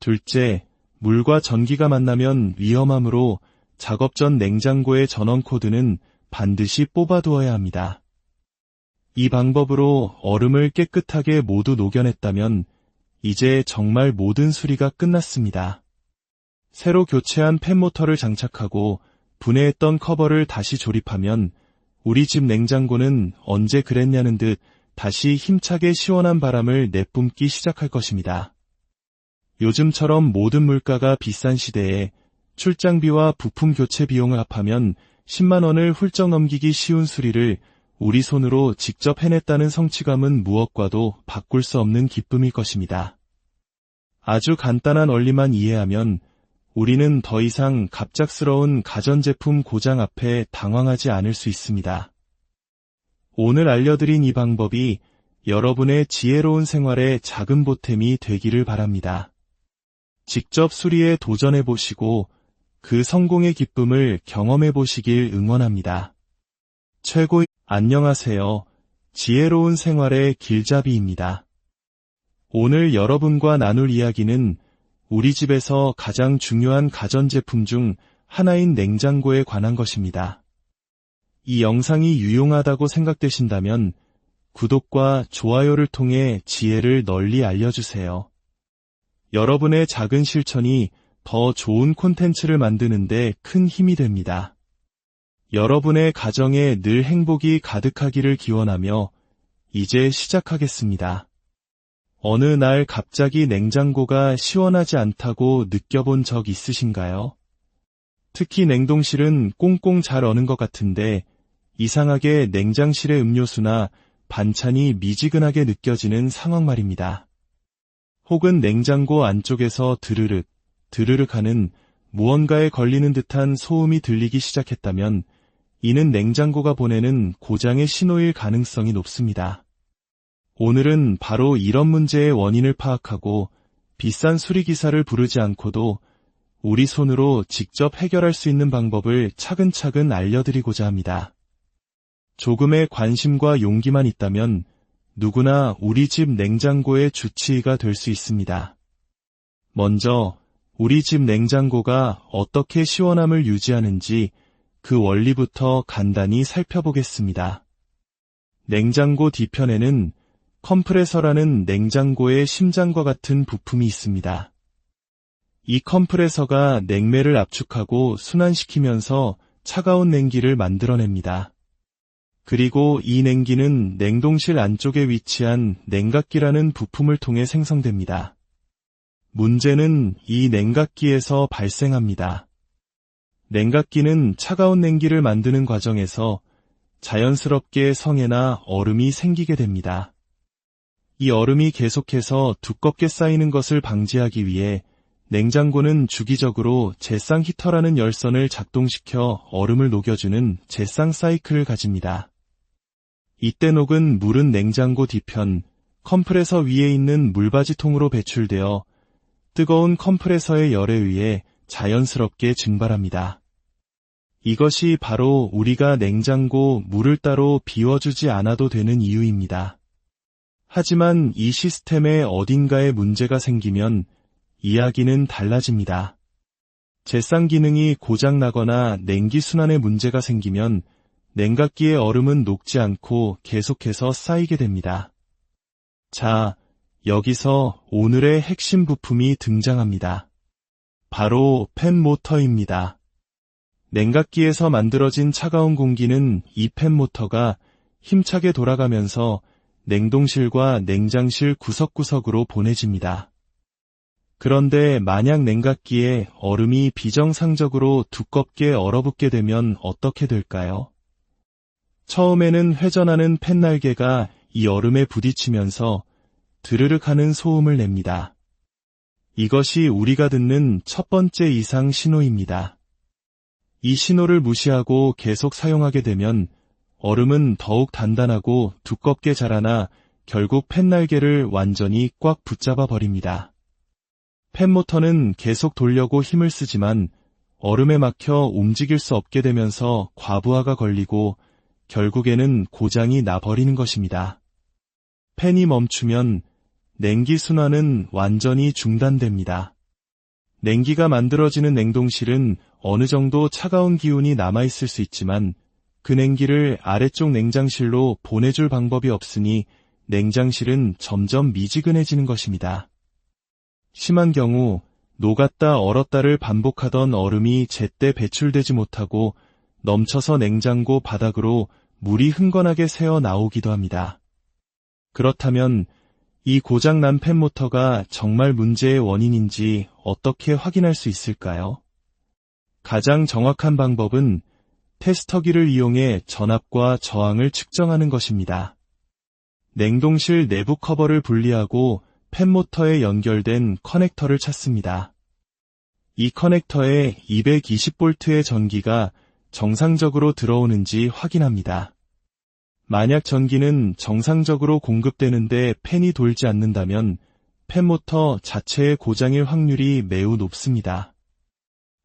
둘째, 물과 전기가 만나면 위험하므로 작업 전 냉장고의 전원 코드는 반드시 뽑아두어야 합니다. 이 방법으로 얼음을 깨끗하게 모두 녹여냈다면 이제 정말 모든 수리가 끝났습니다. 새로 교체한 팬모터를 장착하고 분해했던 커버를 다시 조립하면 우리 집 냉장고는 언제 그랬냐는 듯 다시 힘차게 시원한 바람을 내뿜기 시작할 것입니다. 요즘처럼 모든 물가가 비싼 시대에 출장비와 부품 교체 비용을 합하면 10만 원을 훌쩍 넘기기 쉬운 수리를 우리 손으로 직접 해냈다는 성취감은 무엇과도 바꿀 수 없는 기쁨일 것입니다. 아주 간단한 원리만 이해하면 우리는 더 이상 갑작스러운 가전제품 고장 앞에 당황하지 않을 수 있습니다. 오늘 알려드린 이 방법이 여러분의 지혜로운 생활의 작은 보탬이 되기를 바랍니다. 직접 수리에 도전해보시고 그 성공의 기쁨을 경험해보시길 응원합니다. 안녕하세요. 지혜로운 생활의 길잡이입니다. 오늘 여러분과 나눌 이야기는 우리 집에서 가장 중요한 가전제품 중 하나인 냉장고에 관한 것입니다. 이 영상이 유용하다고 생각되신다면 구독과 좋아요를 통해 지혜를 널리 알려주세요. 여러분의 작은 실천이 더 좋은 콘텐츠를 만드는 데 큰 힘이 됩니다. 여러분의 가정에 늘 행복이 가득하기를 기원하며 이제 시작하겠습니다. 어느 날 갑자기 냉장고가 시원하지 않다고 느껴본 적 있으신가요? 특히 냉동실은 꽁꽁 잘 어는 것 같은데 이상하게 냉장실의 음료수나 반찬이 미지근하게 느껴지는 상황 말입니다. 혹은 냉장고 안쪽에서 드르륵, 드르륵 하는 무언가에 걸리는 듯한 소음이 들리기 시작했다면 이는 냉장고가 보내는 고장의 신호일 가능성이 높습니다. 오늘은 바로 이런 문제의 원인을 파악하고 비싼 수리기사를 부르지 않고도 우리 손으로 직접 해결할 수 있는 방법을 차근차근 알려드리고자 합니다. 조금의 관심과 용기만 있다면 누구나 우리 집 냉장고의 주치의가 될 수 있습니다. 먼저 우리 집 냉장고가 어떻게 시원함을 유지하는지 그 원리부터 간단히 살펴보겠습니다. 냉장고 뒤편에는 컴프레서라는 냉장고의 심장과 같은 부품이 있습니다. 이 컴프레서가 냉매를 압축하고 순환시키면서 차가운 냉기를 만들어냅니다. 그리고 이 냉기는 냉동실 안쪽에 위치한 냉각기라는 부품을 통해 생성됩니다. 문제는 이 냉각기에서 발생합니다. 냉각기는 차가운 냉기를 만드는 과정에서 자연스럽게 성에나 얼음이 생기게 됩니다. 이 얼음이 계속해서 두껍게 쌓이는 것을 방지하기 위해 냉장고는 주기적으로 제상 히터라는 열선을 작동시켜 얼음을 녹여주는 제상 사이클을 가집니다. 이때 녹은 물은 냉장고 뒤편 컴프레서 위에 있는 물바지통으로 배출되어 뜨거운 컴프레서의 열에 의해 자연스럽게 증발합니다. 이것이 바로 우리가 냉장고 물을 따로 비워주지 않아도 되는 이유입니다. 하지만 이 시스템의 어딘가에 문제가 생기면 이야기는 달라집니다. 제상 기능이 고장나거나 냉기 순환에 문제가 생기면 냉각기의 얼음은 녹지 않고 계속해서 쌓이게 됩니다. 자, 여기서 오늘의 핵심 부품이 등장합니다. 바로 팬모터입니다. 냉각기에서 만들어진 차가운 공기는 이 팬모터가 힘차게 돌아가면서 냉동실과 냉장실 구석구석으로 보내집니다. 그런데 만약 냉각기에 얼음이 비정상적으로 두껍게 얼어붙게 되면 어떻게 될까요? 처음에는 회전하는 팬날개가 이 얼음에 부딪히면서 드르륵 하는 소음을 냅니다. 이것이 우리가 듣는 첫 번째 이상 신호입니다. 이 신호를 무시하고 계속 사용하게 되면 얼음은 더욱 단단하고 두껍게 자라나 결국 팬날개를 완전히 꽉 붙잡아 버립니다. 팬모터는 계속 돌려고 힘을 쓰지만 얼음에 막혀 움직일 수 없게 되면서 과부하가 걸리고 결국에는 고장이 나버리는 것입니다. 팬이 멈추면 냉기 순환은 완전히 중단됩니다. 냉기가 만들어지는 냉동실은 어느 정도 차가운 기운이 남아있을 수 있지만 그 냉기를 아래쪽 냉장실로 보내줄 방법이 없으니 냉장실은 점점 미지근해지는 것입니다. 심한 경우 녹았다 얼었다를 반복하던 얼음이 제때 배출되지 못하고 넘쳐서 냉장고 바닥으로 물이 흥건하게 새어 나오기도 합니다. 그렇다면 이 고장난 팬모터가 정말 문제의 원인인지 어떻게 확인할 수 있을까요? 가장 정확한 방법은 테스터기를 이용해 전압과 저항을 측정하는 것입니다. 냉동실 내부 커버를 분리하고 팬모터에 연결된 커넥터를 찾습니다. 이 커넥터에 220V의 전기가 정상적으로 들어오는지 확인합니다. 만약 전기는 정상적으로 공급되는데 팬이 돌지 않는다면 팬모터 자체의 고장일 확률이 매우 높습니다.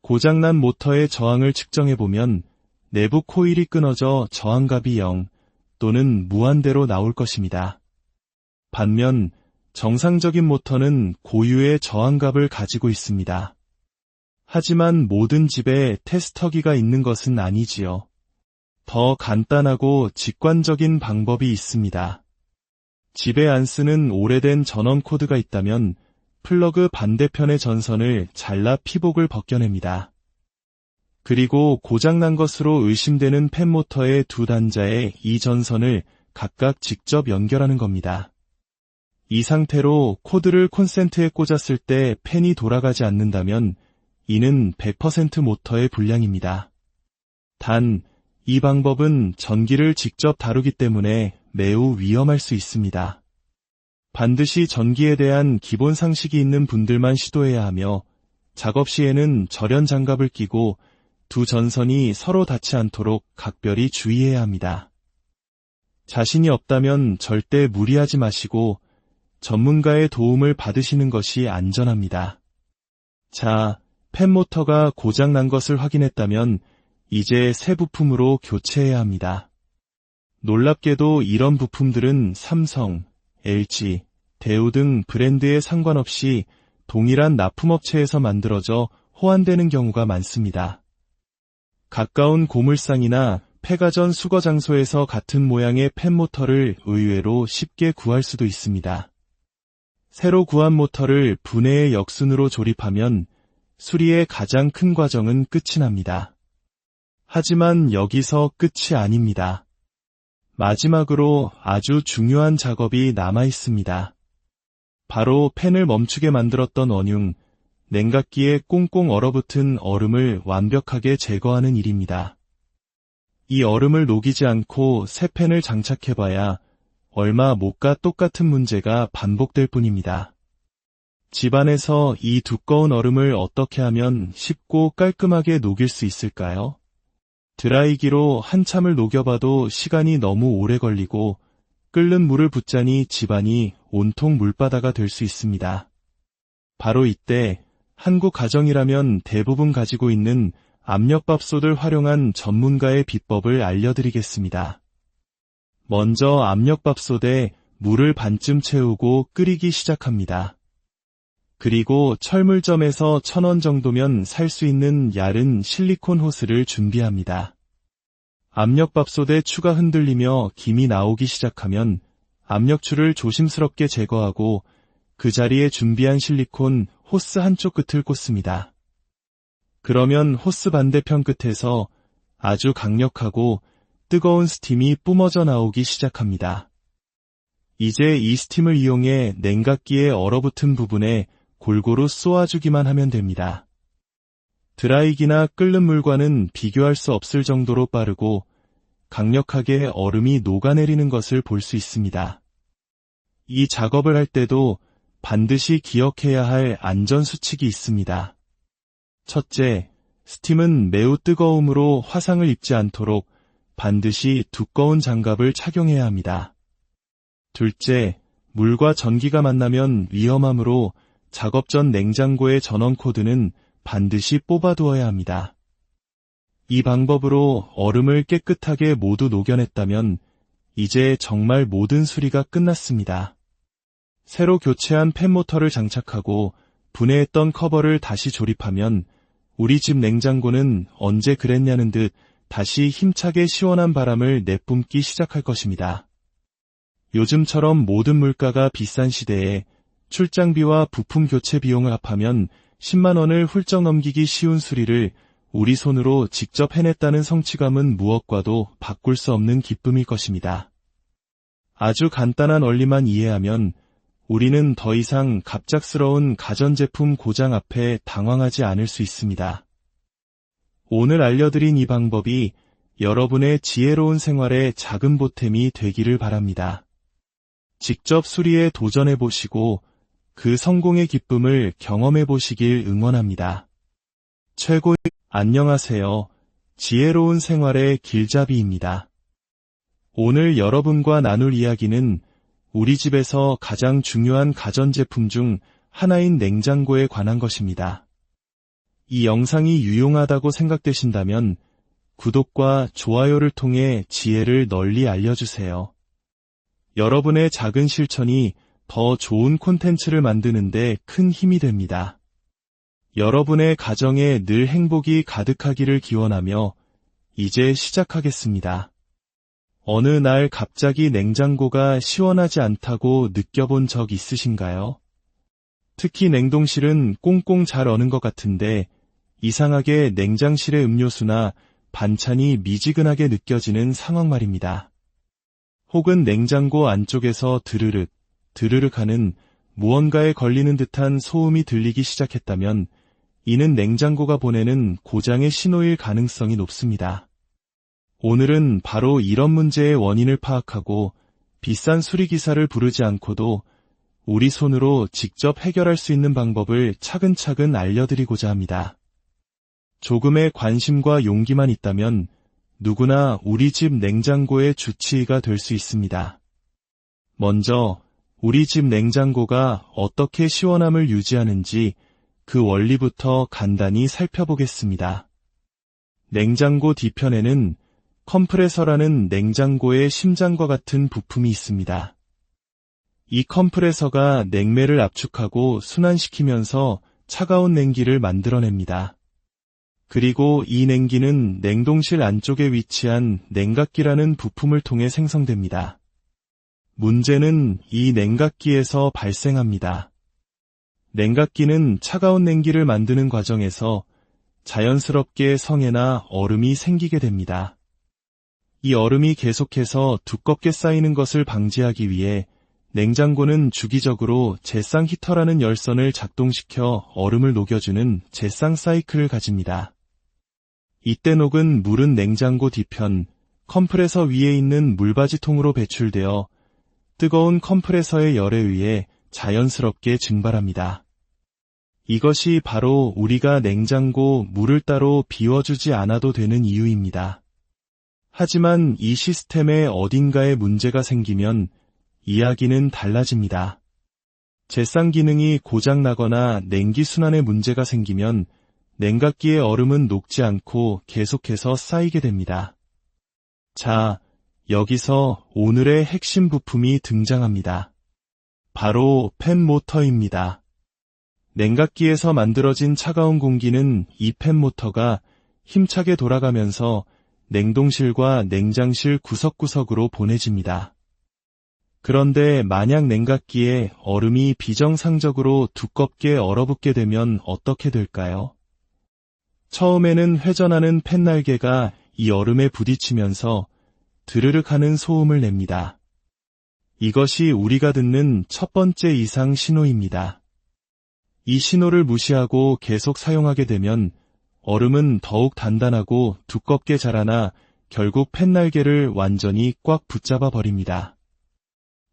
고장난 모터의 저항을 측정해보면 내부 코일이 끊어져 저항값이 0 또는 무한대로 나올 것입니다. 반면 정상적인 모터는 고유의 저항값을 가지고 있습니다. 하지만 모든 집에 테스터기가 있는 것은 아니지요. 더 간단하고 직관적인 방법이 있습니다. 집에 안 쓰는 오래된 전원 코드가 있다면 플러그 반대편의 전선을 잘라 피복을 벗겨냅니다. 그리고 고장난 것으로 의심되는 팬모터의 두 단자에 이 전선을 각각 직접 연결하는 겁니다. 이 상태로 코드를 콘센트에 꽂았을 때 팬이 돌아가지 않는다면 이는 100% 모터의 불량입니다. 단, 이 방법은 전기를 직접 다루기 때문에 매우 위험할 수 있습니다. 반드시 전기에 대한 기본 상식이 있는 분들만 시도해야 하며 작업 시에는 절연 장갑을 끼고 두 전선이 서로 닿지 않도록 각별히 주의해야 합니다. 자신이 없다면 절대 무리하지 마시고 전문가의 도움을 받으시는 것이 안전합니다. 자, 팬모터가 고장난 것을 확인했다면 이제 새 부품으로 교체해야 합니다. 놀랍게도 이런 부품들은 삼성, LG, 대우 등 브랜드에 상관없이 동일한 납품업체에서 만들어져 호환되는 경우가 많습니다. 가까운 고물상이나 폐가전 수거 장소에서 같은 모양의 팬모터를 의외로 쉽게 구할 수도 있습니다. 새로 구한 모터를 분해의 역순으로 조립하면 수리의 가장 큰 과정은 끝이 납니다. 하지만 여기서 끝이 아닙니다. 마지막으로 아주 중요한 작업이 남아 있습니다. 바로 팬을 멈추게 만들었던 원흉, 냉각기에 꽁꽁 얼어붙은 얼음을 완벽하게 제거하는 일입니다. 이 얼음을 녹이지 않고 새 팬을 장착해봐야 얼마 못 가 똑같은 문제가 반복될 뿐입니다. 집안에서 이 두꺼운 얼음을 어떻게 하면 쉽고 깔끔하게 녹일 수 있을까요? 드라이기로 한참을 녹여봐도 시간이 너무 오래 걸리고 끓는 물을 붓자니 집안이 온통 물바다가 될 수 있습니다. 바로 이때 한국 가정이라면 대부분 가지고 있는 압력밥솥을 활용한 전문가의 비법을 알려드리겠습니다. 먼저 압력밥솥에 물을 반쯤 채우고 끓이기 시작합니다. 그리고 철물점에서 1,000원 정도면 살 수 있는 얇은 실리콘 호스를 준비합니다. 압력밥솥에 추가 흔들리며 김이 나오기 시작하면 압력줄을 조심스럽게 제거하고 그 자리에 준비한 실리콘 호스 한쪽 끝을 꽂습니다. 그러면 호스 반대편 끝에서 아주 강력하고 뜨거운 스팀이 뿜어져 나오기 시작합니다. 이제 이 스팀을 이용해 냉각기에 얼어붙은 부분에 골고루 쏘아주기만 하면 됩니다. 드라이기나 끓는 물과는 비교할 수 없을 정도로 빠르고 강력하게 얼음이 녹아내리는 것을 볼 수 있습니다. 이 작업을 할 때도 반드시 기억해야 할 안전수칙이 있습니다. 첫째, 스팀은 매우 뜨거움으로 화상을 입지 않도록 반드시 두꺼운 장갑을 착용해야 합니다. 둘째, 물과 전기가 만나면 위험하므로 작업 전 냉장고의 전원 코드는 반드시 뽑아두어야 합니다. 이 방법으로 얼음을 깨끗하게 모두 녹여냈다면 이제 정말 모든 수리가 끝났습니다. 새로 교체한 팬모터를 장착하고 분해했던 커버를 다시 조립하면 우리 집 냉장고는 언제 그랬냐는 듯 다시 힘차게 시원한 바람을 내뿜기 시작할 것입니다. 요즘처럼 모든 물가가 비싼 시대에 출장비와 부품 교체 비용을 합하면 10만 원을 훌쩍 넘기기 쉬운 수리를 우리 손으로 직접 해냈다는 성취감은 무엇과도 바꿀 수 없는 기쁨일 것입니다. 아주 간단한 원리만 이해하면 우리는 더 이상 갑작스러운 가전제품 고장 앞에 당황하지 않을 수 있습니다. 오늘 알려드린 이 방법이 여러분의 지혜로운 생활의 작은 보탬이 되기를 바랍니다. 직접 수리에 도전해보시고 그 성공의 기쁨을 경험해보시길 응원합니다. 안녕하세요. 지혜로운 생활의 길잡이입니다. 오늘 여러분과 나눌 이야기는 우리 집에서 가장 중요한 가전제품 중 하나인 냉장고에 관한 것입니다. 이 영상이 유용하다고 생각되신다면 구독과 좋아요를 통해 지혜를 널리 알려주세요. 여러분의 작은 실천이 더 좋은 콘텐츠를 만드는 데 큰 힘이 됩니다. 여러분의 가정에 늘 행복이 가득하기를 기원하며 이제 시작하겠습니다. 어느 날 갑자기 냉장고가 시원하지 않다고 느껴본 적 있으신가요? 특히 냉동실은 꽁꽁 잘 어는 것 같은데 이상하게 냉장실의 음료수나 반찬이 미지근하게 느껴지는 상황 말입니다. 혹은 냉장고 안쪽에서 드르륵, 드르륵 하는 무언가에 걸리는 듯한 소음이 들리기 시작했다면 이는 냉장고가 보내는 고장의 신호일 가능성이 높습니다. 오늘은 바로 이런 문제의 원인을 파악하고 비싼 수리기사를 부르지 않고도 우리 손으로 직접 해결할 수 있는 방법을 차근차근 알려드리고자 합니다. 조금의 관심과 용기만 있다면 누구나 우리 집 냉장고의 주치의가 될 수 있습니다. 먼저 우리 집 냉장고가 어떻게 시원함을 유지하는지 그 원리부터 간단히 살펴보겠습니다. 냉장고 뒤편에는 컴프레서라는 냉장고의 심장과 같은 부품이 있습니다. 이 컴프레서가 냉매를 압축하고 순환시키면서 차가운 냉기를 만들어냅니다. 그리고 이 냉기는 냉동실 안쪽에 위치한 냉각기라는 부품을 통해 생성됩니다. 문제는 이 냉각기에서 발생합니다. 냉각기는 차가운 냉기를 만드는 과정에서 자연스럽게 성에나 얼음이 생기게 됩니다. 이 얼음이 계속해서 두껍게 쌓이는 것을 방지하기 위해 냉장고는 주기적으로 제상 히터라는 열선을 작동시켜 얼음을 녹여주는 제상 사이클을 가집니다. 이때 녹은 물은 냉장고 뒤편 컴프레서 위에 있는 물바지통으로 배출되어 뜨거운 컴프레서의 열에 의해 자연스럽게 증발합니다. 이것이 바로 우리가 냉장고 물을 따로 비워주지 않아도 되는 이유입니다. 하지만 이 시스템에 어딘가에 문제가 생기면 이야기는 달라집니다. 제상 기능이 고장나거나 냉기 순환에 문제가 생기면 냉각기의 얼음은 녹지 않고 계속해서 쌓이게 됩니다. 자, 여기서 오늘의 핵심 부품이 등장합니다. 바로 팬 모터입니다. 냉각기에서 만들어진 차가운 공기는 이 팬 모터가 힘차게 돌아가면서 냉동실과 냉장실 구석구석으로 보내집니다. 그런데 만약 냉각기에 얼음이 비정상적으로 두껍게 얼어붙게 되면 어떻게 될까요? 처음에는 회전하는 팬 날개가 이 얼음에 부딪히면서 드르륵 하는 소음을 냅니다. 이것이 우리가 듣는 첫 번째 이상 신호입니다. 이 신호를 무시하고 계속 사용하게 되면 얼음은 더욱 단단하고 두껍게 자라나 결국 팬 날개를 완전히 꽉 붙잡아 버립니다.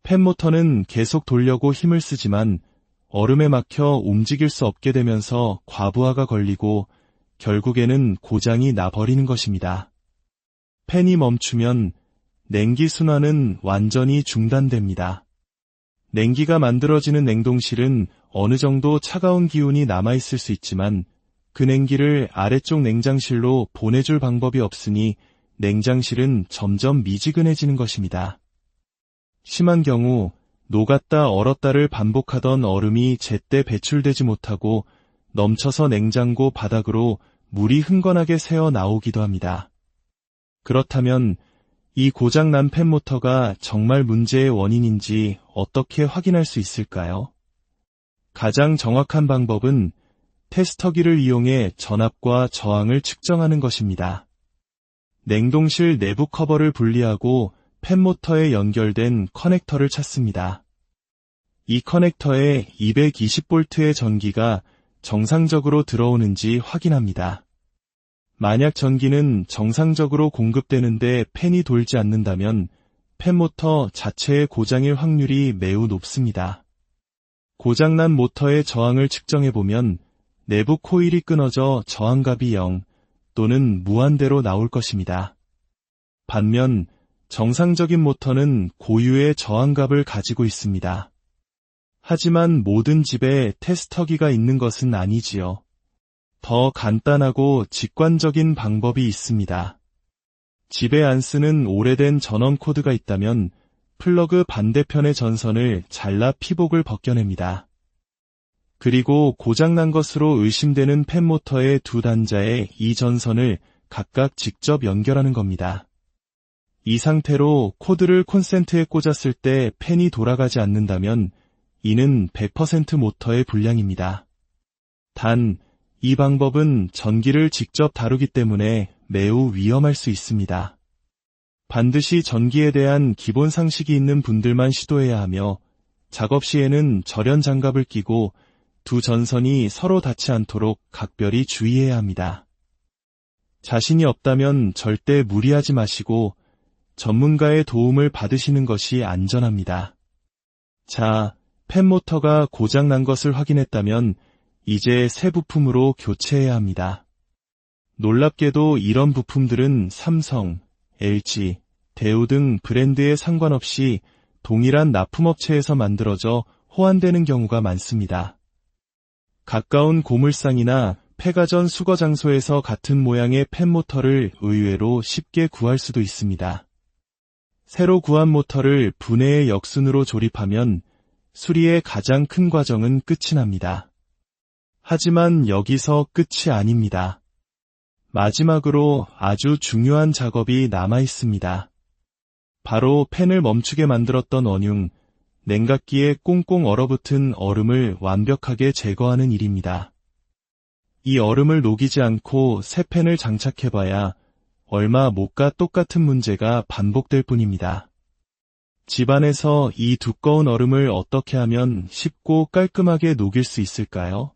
팬 모터는 계속 돌려고 힘을 쓰지만 얼음에 막혀 움직일 수 없게 되면서 과부하가 걸리고 결국에는 고장이 나버리는 것입니다. 팬이 멈추면 냉기 순환은 완전히 중단됩니다. 냉기가 만들어지는 냉동실은 어느 정도 차가운 기운이 남아있을 수 있지만 그 냉기를 아래쪽 냉장실로 보내줄 방법이 없으니 냉장실은 점점 미지근해지는 것입니다. 심한 경우 녹았다 얼었다를 반복하던 얼음이 제때 배출되지 못하고 넘쳐서 냉장고 바닥으로 물이 흥건하게 새어 나오기도 합니다. 그렇다면 이 고장난 팬 모터가 정말 문제의 원인인지 어떻게 확인할 수 있을까요? 가장 정확한 방법은 테스터기를 이용해 전압과 저항을 측정하는 것입니다. 냉동실 내부 커버를 분리하고 팬 모터에 연결된 커넥터를 찾습니다. 이 커넥터에 220V의 전기가 정상적으로 들어오는지 확인합니다. 만약 전기는 정상적으로 공급되는데 팬이 돌지 않는다면 팬 모터 자체의 고장일 확률이 매우 높습니다. 고장난 모터의 저항을 측정해보면 내부 코일이 끊어져 저항값이 0 또는 무한대로 나올 것입니다. 반면 정상적인 모터는 고유의 저항값을 가지고 있습니다. 하지만 모든 집에 테스터기가 있는 것은 아니지요. 더 간단하고 직관적인 방법이 있습니다. 집에 안 쓰는 오래된 전원 코드가 있다면 플러그 반대편의 전선을 잘라 피복을 벗겨냅니다. 그리고 고장난 것으로 의심되는 팬 모터의 두 단자에 이 전선을 각각 직접 연결하는 겁니다. 이 상태로 코드를 콘센트에 꽂았을 때 팬이 돌아가지 않는다면 이는 100% 모터의 불량입니다. 단, 이 방법은 전기를 직접 다루기 때문에 매우 위험할 수 있습니다. 반드시 전기에 대한 기본 상식이 있는 분들만 시도해야 하며 작업 시에는 절연 장갑을 끼고 두 전선이 서로 닿지 않도록 각별히 주의해야 합니다. 자신이 없다면 절대 무리하지 마시고 전문가의 도움을 받으시는 것이 안전합니다. 자, 팬모터가 고장난 것을 확인했다면 이제 새 부품으로 교체해야 합니다. 놀랍게도 이런 부품들은 삼성, LG, 대우 등 브랜드에 상관없이 동일한 납품업체에서 만들어져 호환되는 경우가 많습니다. 가까운 고물상이나 폐가전 수거 장소에서 같은 모양의 팬모터를 의외로 쉽게 구할 수도 있습니다. 새로 구한 모터를 분해의 역순으로 조립하면 수리의 가장 큰 과정은 끝이 납니다. 하지만 여기서 끝이 아닙니다. 마지막으로 아주 중요한 작업이 남아 있습니다. 바로 팬을 멈추게 만들었던 원흉, 냉각기에 꽁꽁 얼어붙은 얼음을 완벽하게 제거하는 일입니다. 이 얼음을 녹이지 않고 새 팬을 장착해봐야 얼마 못 가 똑같은 문제가 반복될 뿐입니다. 집안에서 이 두꺼운 얼음을 어떻게 하면 쉽고 깔끔하게 녹일 수 있을까요?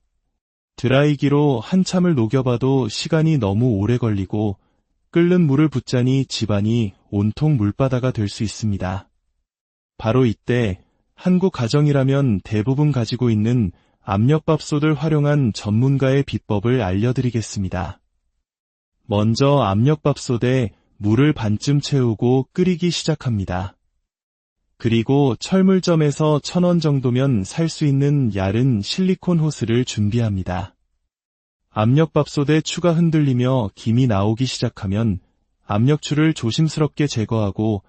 드라이기로 한참을 녹여봐도 시간이 너무 오래 걸리고 끓는 물을 붓자니 집안이 온통 물바다가 될 수 있습니다. 바로 이때 한국 가정이라면 대부분 가지고 있는 압력밥솥을 활용한 전문가의 비법을 알려드리겠습니다. 먼저 압력밥솥에 물을 반쯤 채우고 끓이기 시작합니다. 그리고 철물점에서 1,000원 정도면 살 수 있는 얇은 실리콘 호스를 준비합니다. 압력밥솥에 추가 흔들리며 김이 나오기 시작하면 압력줄을 조심스럽게 제거하고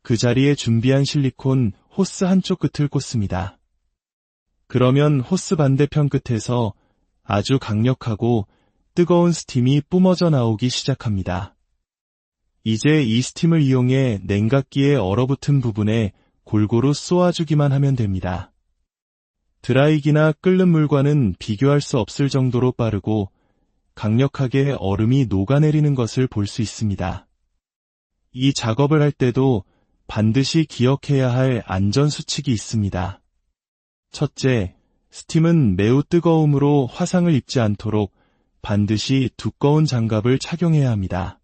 그 자리에 준비한 실리콘 호스 한쪽 끝을 꽂습니다. 그러면 호스 반대편 끝에서 아주 강력하고 뜨거운 스팀이 뿜어져 나오기 시작합니다. 이제 이 스팀을 이용해 냉각기에 얼어붙은 부분에 골고루 쏘아주기만 하면 됩니다. 드라이기나 끓는 물과는 비교할 수 없을 정도로 빠르고 강력하게 얼음이 녹아내리는 것을 볼 수 있습니다. 이 작업을 할 때도 반드시 기억해야 할 안전수칙이 있습니다. 첫째, 스팀은 매우 뜨거움으로 화상을 입지 않도록 반드시 두꺼운 장갑을 착용해야 합니다.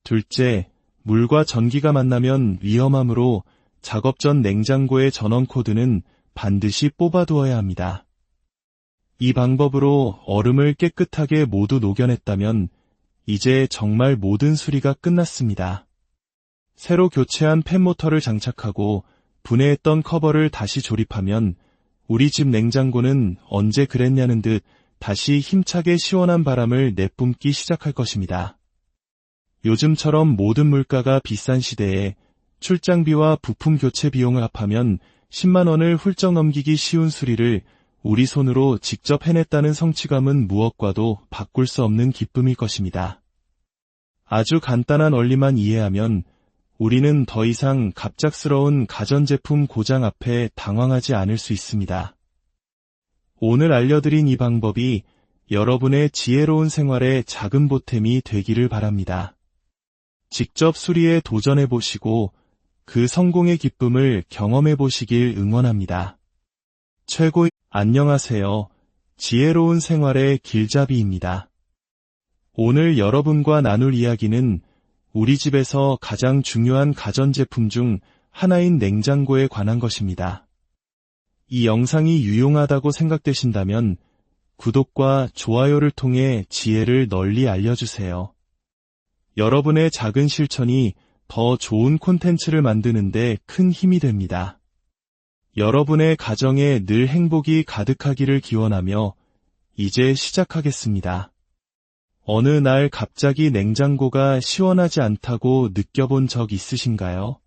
둘째, 물과 전기가 만나면 위험하므로 작업 전 냉장고의 전원 코드는 반드시 뽑아두어야 합니다. 이 방법으로 얼음을 깨끗하게 모두 녹여냈다면 이제 정말 모든 수리가 끝났습니다. 새로 교체한 팬모터를 장착하고 분해했던 커버를 다시 조립하면 우리 집 냉장고는 언제 그랬냐는 듯 다시 힘차게 시원한 바람을 내뿜기 시작할 것입니다. 요즘처럼 모든 물가가 비싼 시대에 출장비와 부품 교체 비용을 합하면 10만 원을 훌쩍 넘기기 쉬운 수리를 우리 손으로 직접 해냈다는 성취감은 무엇과도 바꿀 수 없는 기쁨일 것입니다. 아주 간단한 원리만 이해하면 우리는 더 이상 갑작스러운 가전제품 고장 앞에 당황하지 않을 수 있습니다. 오늘 알려드린 이 방법이 여러분의 지혜로운 생활의 작은 보탬이 되기를 바랍니다. 직접 수리에 도전해보시고 그 성공의 기쁨을 경험해보시길 응원합니다. 안녕하세요. 지혜로운 생활의 길잡이입니다. 오늘 여러분과 나눌 이야기는 우리 집에서 가장 중요한 가전제품 중 하나인 냉장고에 관한 것입니다. 이 영상이 유용하다고 생각되신다면 구독과 좋아요를 통해 지혜를 널리 알려주세요. 여러분의 작은 실천이 더 좋은 콘텐츠를 만드는데 큰 힘이 됩니다. 여러분의 가정에 늘 행복이 가득하기를 기원하며 이제 시작하겠습니다. 어느 날 갑자기 냉장고가 시원하지 않다고 느껴본 적 있으신가요?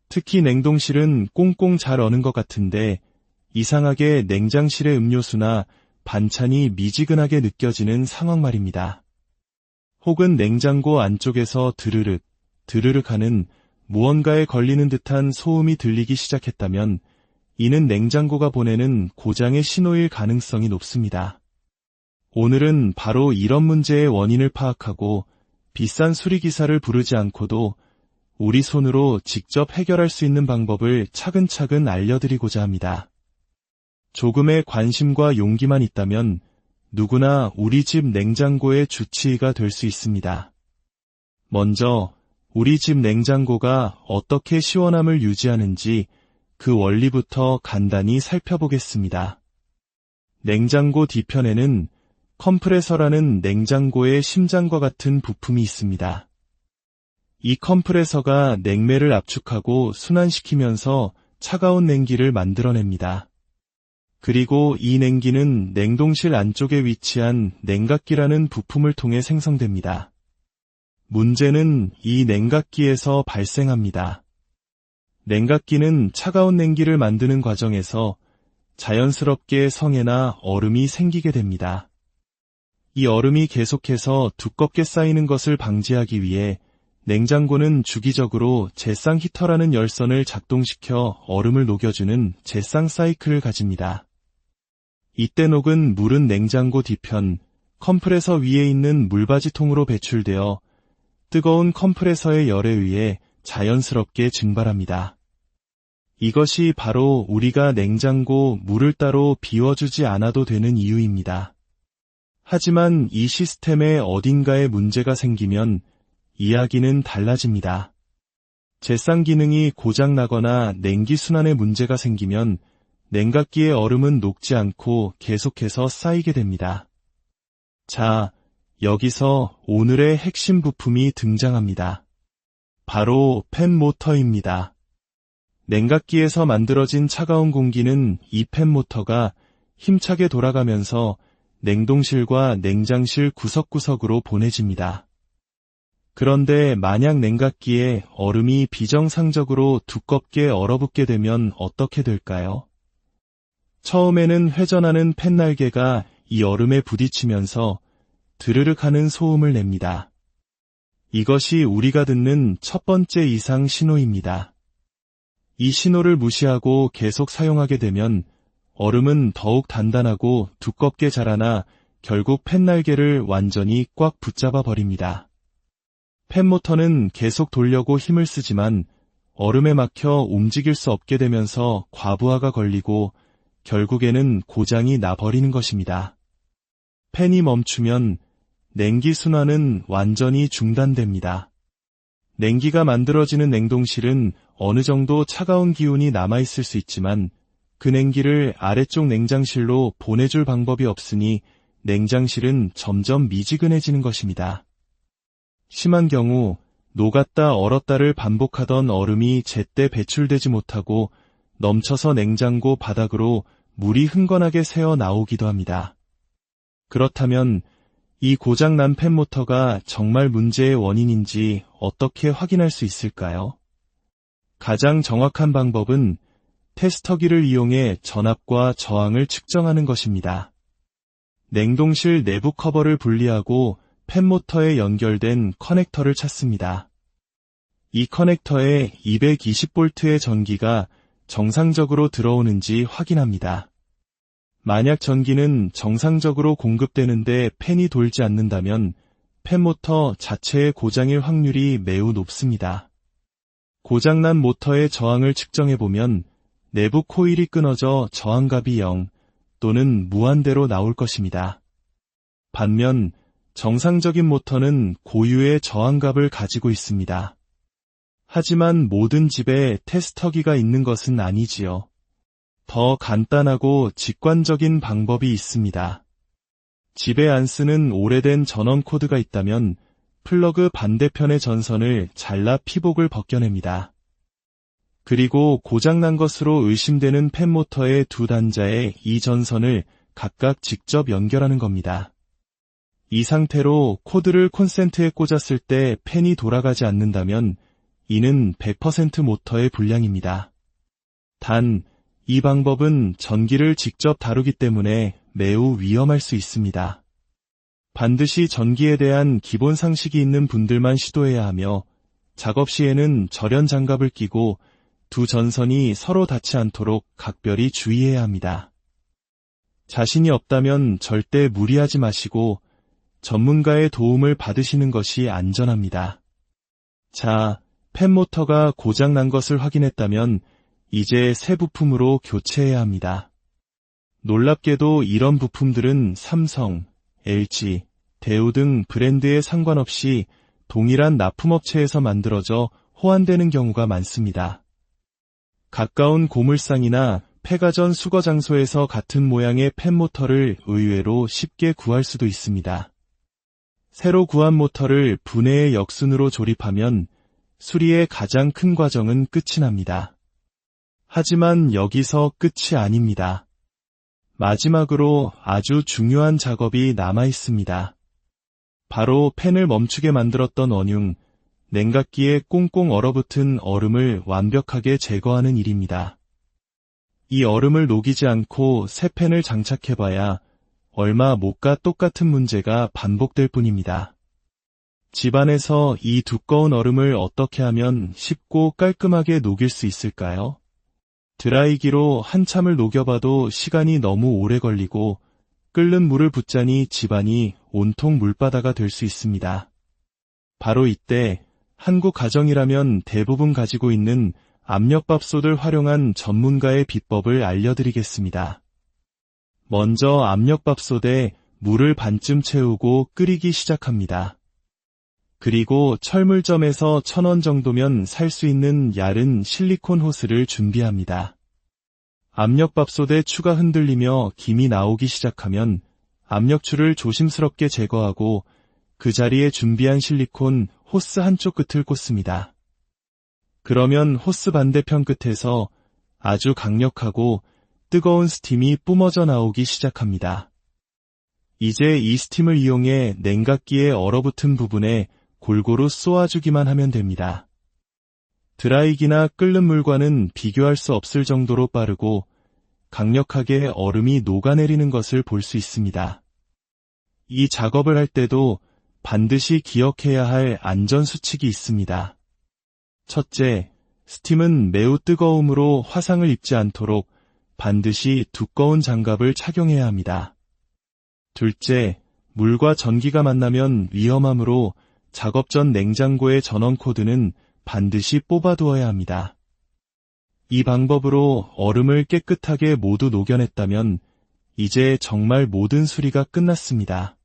특히 냉동실은 꽁꽁 잘 어는 것 같은데 이상하게 냉장실의 음료수나 반찬이 미지근하게 느껴지는 상황 말입니다. 혹은 냉장고 안쪽에서 드르륵, 드르륵 하는 무언가에 걸리는 듯한 소음이 들리기 시작했다면 이는 냉장고가 보내는 고장의 신호일 가능성이 높습니다. 오늘은 바로 이런 문제의 원인을 파악하고 비싼 수리기사를 부르지 않고도 우리 손으로 직접 해결할 수 있는 방법을 차근차근 알려드리고자 합니다. 조금의 관심과 용기만 있다면 누구나 우리 집 냉장고의 주치의가 될 수 있습니다. 먼저 우리 집 냉장고가 어떻게 시원함을 유지하는지 그 원리부터 간단히 살펴보겠습니다. 냉장고 뒤편에는 컴프레서라는 냉장고의 심장과 같은 부품이 있습니다. 이 컴프레서가 냉매를 압축하고 순환시키면서 차가운 냉기를 만들어냅니다. 그리고 이 냉기는 냉동실 안쪽에 위치한 냉각기라는 부품을 통해 생성됩니다. 문제는 이 냉각기에서 발생합니다. 냉각기는 차가운 냉기를 만드는 과정에서 자연스럽게 성에나 얼음이 생기게 됩니다. 이 얼음이 계속해서 두껍게 쌓이는 것을 방지하기 위해 냉장고는 주기적으로 제상 히터라는 열선을 작동시켜 얼음을 녹여주는 제상 사이클을 가집니다. 이때 녹은 물은 냉장고 뒤편 컴프레서 위에 있는 물바지통으로 배출되어 뜨거운 컴프레서의 열에 의해 자연스럽게 증발합니다. 이것이 바로 우리가 냉장고 물을 따로 비워주지 않아도 되는 이유입니다. 하지만 이 시스템에 어딘가에 문제가 생기면 이야기는 달라집니다. 제상 기능이 고장나거나 냉기 순환에 문제가 생기면 냉각기의 얼음은 녹지 않고 계속해서 쌓이게 됩니다. 자, 여기서 오늘의 핵심 부품이 등장합니다. 바로 팬모터입니다. 냉각기에서 만들어진 차가운 공기는 이 팬모터가 힘차게 돌아가면서 냉동실과 냉장실 구석구석으로 보내집니다. 그런데 만약 냉각기에 얼음이 비정상적으로 두껍게 얼어붙게 되면 어떻게 될까요? 처음에는 회전하는 팬날개가 이 얼음에 부딪히면서 드르륵 하는 소음을 냅니다. 이것이 우리가 듣는 첫 번째 이상 신호입니다. 이 신호를 무시하고 계속 사용하게 되면 얼음은 더욱 단단하고 두껍게 자라나 결국 팬날개를 완전히 꽉 붙잡아 버립니다. 팬모터는 계속 돌려고 힘을 쓰지만 얼음에 막혀 움직일 수 없게 되면서 과부하가 걸리고 결국에는 고장이 나버리는 것입니다. 팬이 멈추면 냉기 순환은 완전히 중단됩니다. 냉기가 만들어지는 냉동실은 어느 정도 차가운 기운이 남아있을 수 있지만 그 냉기를 아래쪽 냉장실로 보내줄 방법이 없으니 냉장실은 점점 미지근해지는 것입니다. 심한 경우 녹았다 얼었다를 반복하던 얼음이 제때 배출되지 못하고 넘쳐서 냉장고 바닥으로 물이 흥건하게 새어 나오기도 합니다. 그렇다면 이 고장난 팬모터가 정말 문제의 원인인지 어떻게 확인할 수 있을까요? 가장 정확한 방법은 테스터기를 이용해 전압과 저항을 측정하는 것입니다. 냉동실 내부 커버를 분리하고 팬모터에 연결된 커넥터를 찾습니다. 이 커넥터에 220V의 전기가 정상적으로 들어오는지 확인합니다. 만약 전기는 정상적으로 공급되는데 팬이 돌지 않는다면 팬모터 자체의 고장일 확률이 매우 높습니다. 고장난 모터의 저항을 측정해보면 내부 코일이 끊어져 저항값이 0 또는 무한대로 나올 것입니다. 반면 정상적인 모터는 고유의 저항값을 가지고 있습니다. 하지만 모든 집에 테스터기가 있는 것은 아니지요. 더 간단하고 직관적인 방법이 있습니다. 집에 안 쓰는 오래된 전원 코드가 있다면 플러그 반대편의 전선을 잘라 피복을 벗겨냅니다. 그리고 고장난 것으로 의심되는 팬모터의 두 단자에 이 전선을 각각 직접 연결하는 겁니다. 이 상태로 코드를 콘센트에 꽂았을 때 팬이 돌아가지 않는다면 이는 100% 모터의 불량입니다. 단, 이 방법은 전기를 직접 다루기 때문에 매우 위험할 수 있습니다. 반드시 전기에 대한 기본 상식이 있는 분들만 시도해야 하며 작업 시에는 절연 장갑을 끼고 두 전선이 서로 닿지 않도록 각별히 주의해야 합니다. 자신이 없다면 절대 무리하지 마시고 전문가의 도움을 받으시는 것이 안전합니다. 자, 팬모터가 고장난 것을 확인했다면 이제 새 부품으로 교체해야 합니다. 놀랍게도 이런 부품들은 삼성, LG, 대우 등 브랜드에 상관없이 동일한 납품업체에서 만들어져 호환되는 경우가 많습니다. 가까운 고물상이나 폐가전 수거 장소에서 같은 모양의 팬모터를 의외로 쉽게 구할 수도 있습니다. 새로 구한 모터를 분해의 역순으로 조립하면 수리의 가장 큰 과정은 끝이 납니다. 하지만 여기서 끝이 아닙니다. 마지막으로 아주 중요한 작업이 남아 있습니다. 바로 팬을 멈추게 만들었던 원흉, 냉각기에 꽁꽁 얼어붙은 얼음을 완벽하게 제거하는 일입니다. 이 얼음을 녹이지 않고 새 팬을 장착해봐야 얼마 못 가 똑같은 문제가 반복될 뿐입니다. 집안에서 이 두꺼운 얼음을 어떻게 하면 쉽고 깔끔하게 녹일 수 있을까요? 드라이기로 한참을 녹여봐도 시간이 너무 오래 걸리고 끓는 물을 붓자니 집안이 온통 물바다가 될 수 있습니다. 바로 이때 한국 가정이라면 대부분 가지고 있는 압력밥솥을 활용한 전문가의 비법을 알려드리겠습니다. 먼저 압력밥솥에 물을 반쯤 채우고 끓이기 시작합니다. 그리고 철물점에서 1,000원 정도면 살 수 있는 얇은 실리콘 호스를 준비합니다. 압력밥솥에 추가 흔들리며 김이 나오기 시작하면 압력줄을 조심스럽게 제거하고 그 자리에 준비한 실리콘 호스 한쪽 끝을 꽂습니다. 그러면 호스 반대편 끝에서 아주 강력하고 뜨거운 스팀이 뿜어져 나오기 시작합니다. 이제 이 스팀을 이용해 냉각기에 얼어붙은 부분에 골고루 쏘아주기만 하면 됩니다. 드라이기나 끓는 물과는 비교할 수 없을 정도로 빠르고 강력하게 얼음이 녹아내리는 것을 볼 수 있습니다. 이 작업을 할 때도 반드시 기억해야 할 안전수칙이 있습니다. 첫째, 스팀은 매우 뜨거움으로 화상을 입지 않도록 반드시 두꺼운 장갑을 착용해야 합니다. 둘째, 물과 전기가 만나면 위험하므로 작업 전 냉장고의 전원 코드는 반드시 뽑아두어야 합니다. 이 방법으로 얼음을 깨끗하게 모두 녹여냈다면 이제 정말 모든 수리가 끝났습니다.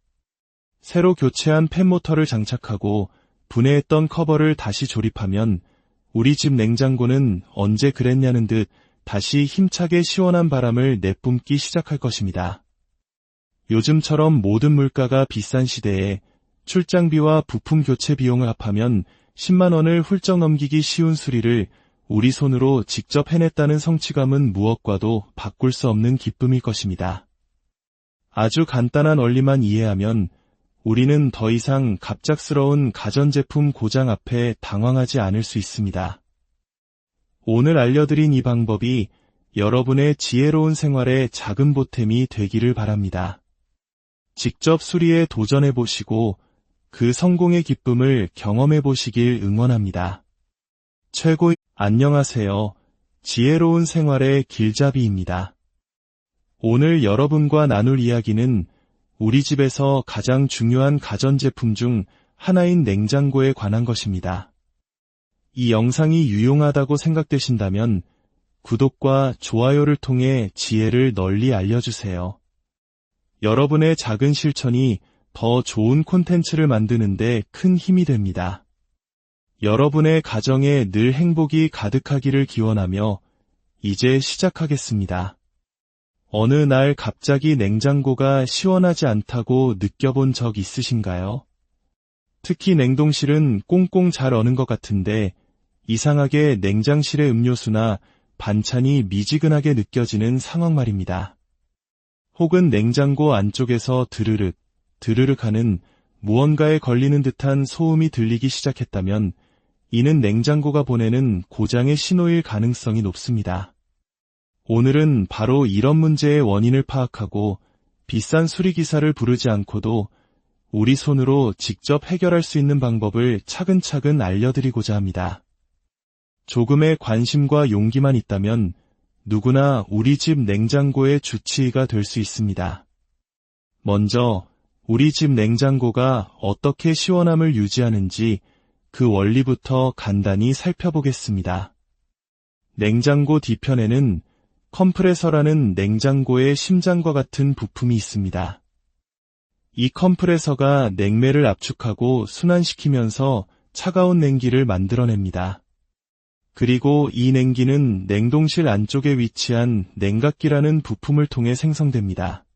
새로 교체한 팬모터를 장착하고 분해했던 커버를 다시 조립하면 우리 집 냉장고는 언제 그랬냐는 듯 다시 힘차게 시원한 바람을 내뿜기 시작할 것입니다. 요즘처럼 모든 물가가 비싼 시대에 출장비와 부품 교체 비용을 합하면 10만 원을 훌쩍 넘기기 쉬운 수리를 우리 손으로 직접 해냈다는 성취감은 무엇과도 바꿀 수 없는 기쁨일 것입니다. 아주 간단한 원리만 이해하면 우리는 더 이상 갑작스러운 가전제품 고장 앞에 당황하지 않을 수 있습니다. 오늘 알려드린 이 방법이 여러분의 지혜로운 생활의 작은 보탬이 되기를 바랍니다. 직접 수리에 도전해보시고 그 성공의 기쁨을 경험해보시길 응원합니다. 안녕하세요. 지혜로운 생활의 길잡이입니다. 오늘 여러분과 나눌 이야기는 우리 집에서 가장 중요한 가전제품 중 하나인 냉장고에 관한 것입니다. 이 영상이 유용하다고 생각되신다면 구독과 좋아요를 통해 지혜를 널리 알려주세요. 여러분의 작은 실천이 더 좋은 콘텐츠를 만드는 데 큰 힘이 됩니다. 여러분의 가정에 늘 행복이 가득하기를 기원하며 이제 시작하겠습니다. 어느 날 갑자기 냉장고가 시원하지 않다고 느껴본 적 있으신가요? 특히 냉동실은 꽁꽁 잘 어는 것 같은데 이상하게 냉장실의 음료수나 반찬이 미지근하게 느껴지는 상황 말입니다. 혹은 냉장고 안쪽에서 드르륵, 드르륵 하는 무언가에 걸리는 듯한 소음이 들리기 시작했다면 이는 냉장고가 보내는 고장의 신호일 가능성이 높습니다. 오늘은 바로 이런 문제의 원인을 파악하고 비싼 수리기사를 부르지 않고도 우리 손으로 직접 해결할 수 있는 방법을 차근차근 알려드리고자 합니다. 조금의 관심과 용기만 있다면 누구나 우리 집 냉장고의 주치의가 될 수 있습니다. 먼저 우리 집 냉장고가 어떻게 시원함을 유지하는지 그 원리부터 간단히 살펴보겠습니다. 냉장고 뒤편에는 컴프레서라는 냉장고의 심장과 같은 부품이 있습니다. 이 컴프레서가 냉매를 압축하고 순환시키면서 차가운 냉기를 만들어냅니다. 그리고 이 냉기는 냉동실 안쪽에 위치한 냉각기라는 부품을 통해 생성됩니다.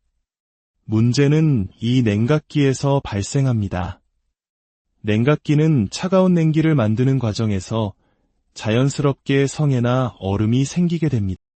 문제는 이 냉각기에서 발생합니다. 냉각기는 차가운 냉기를 만드는 과정에서 자연스럽게 성에나 얼음이 생기게 됩니다.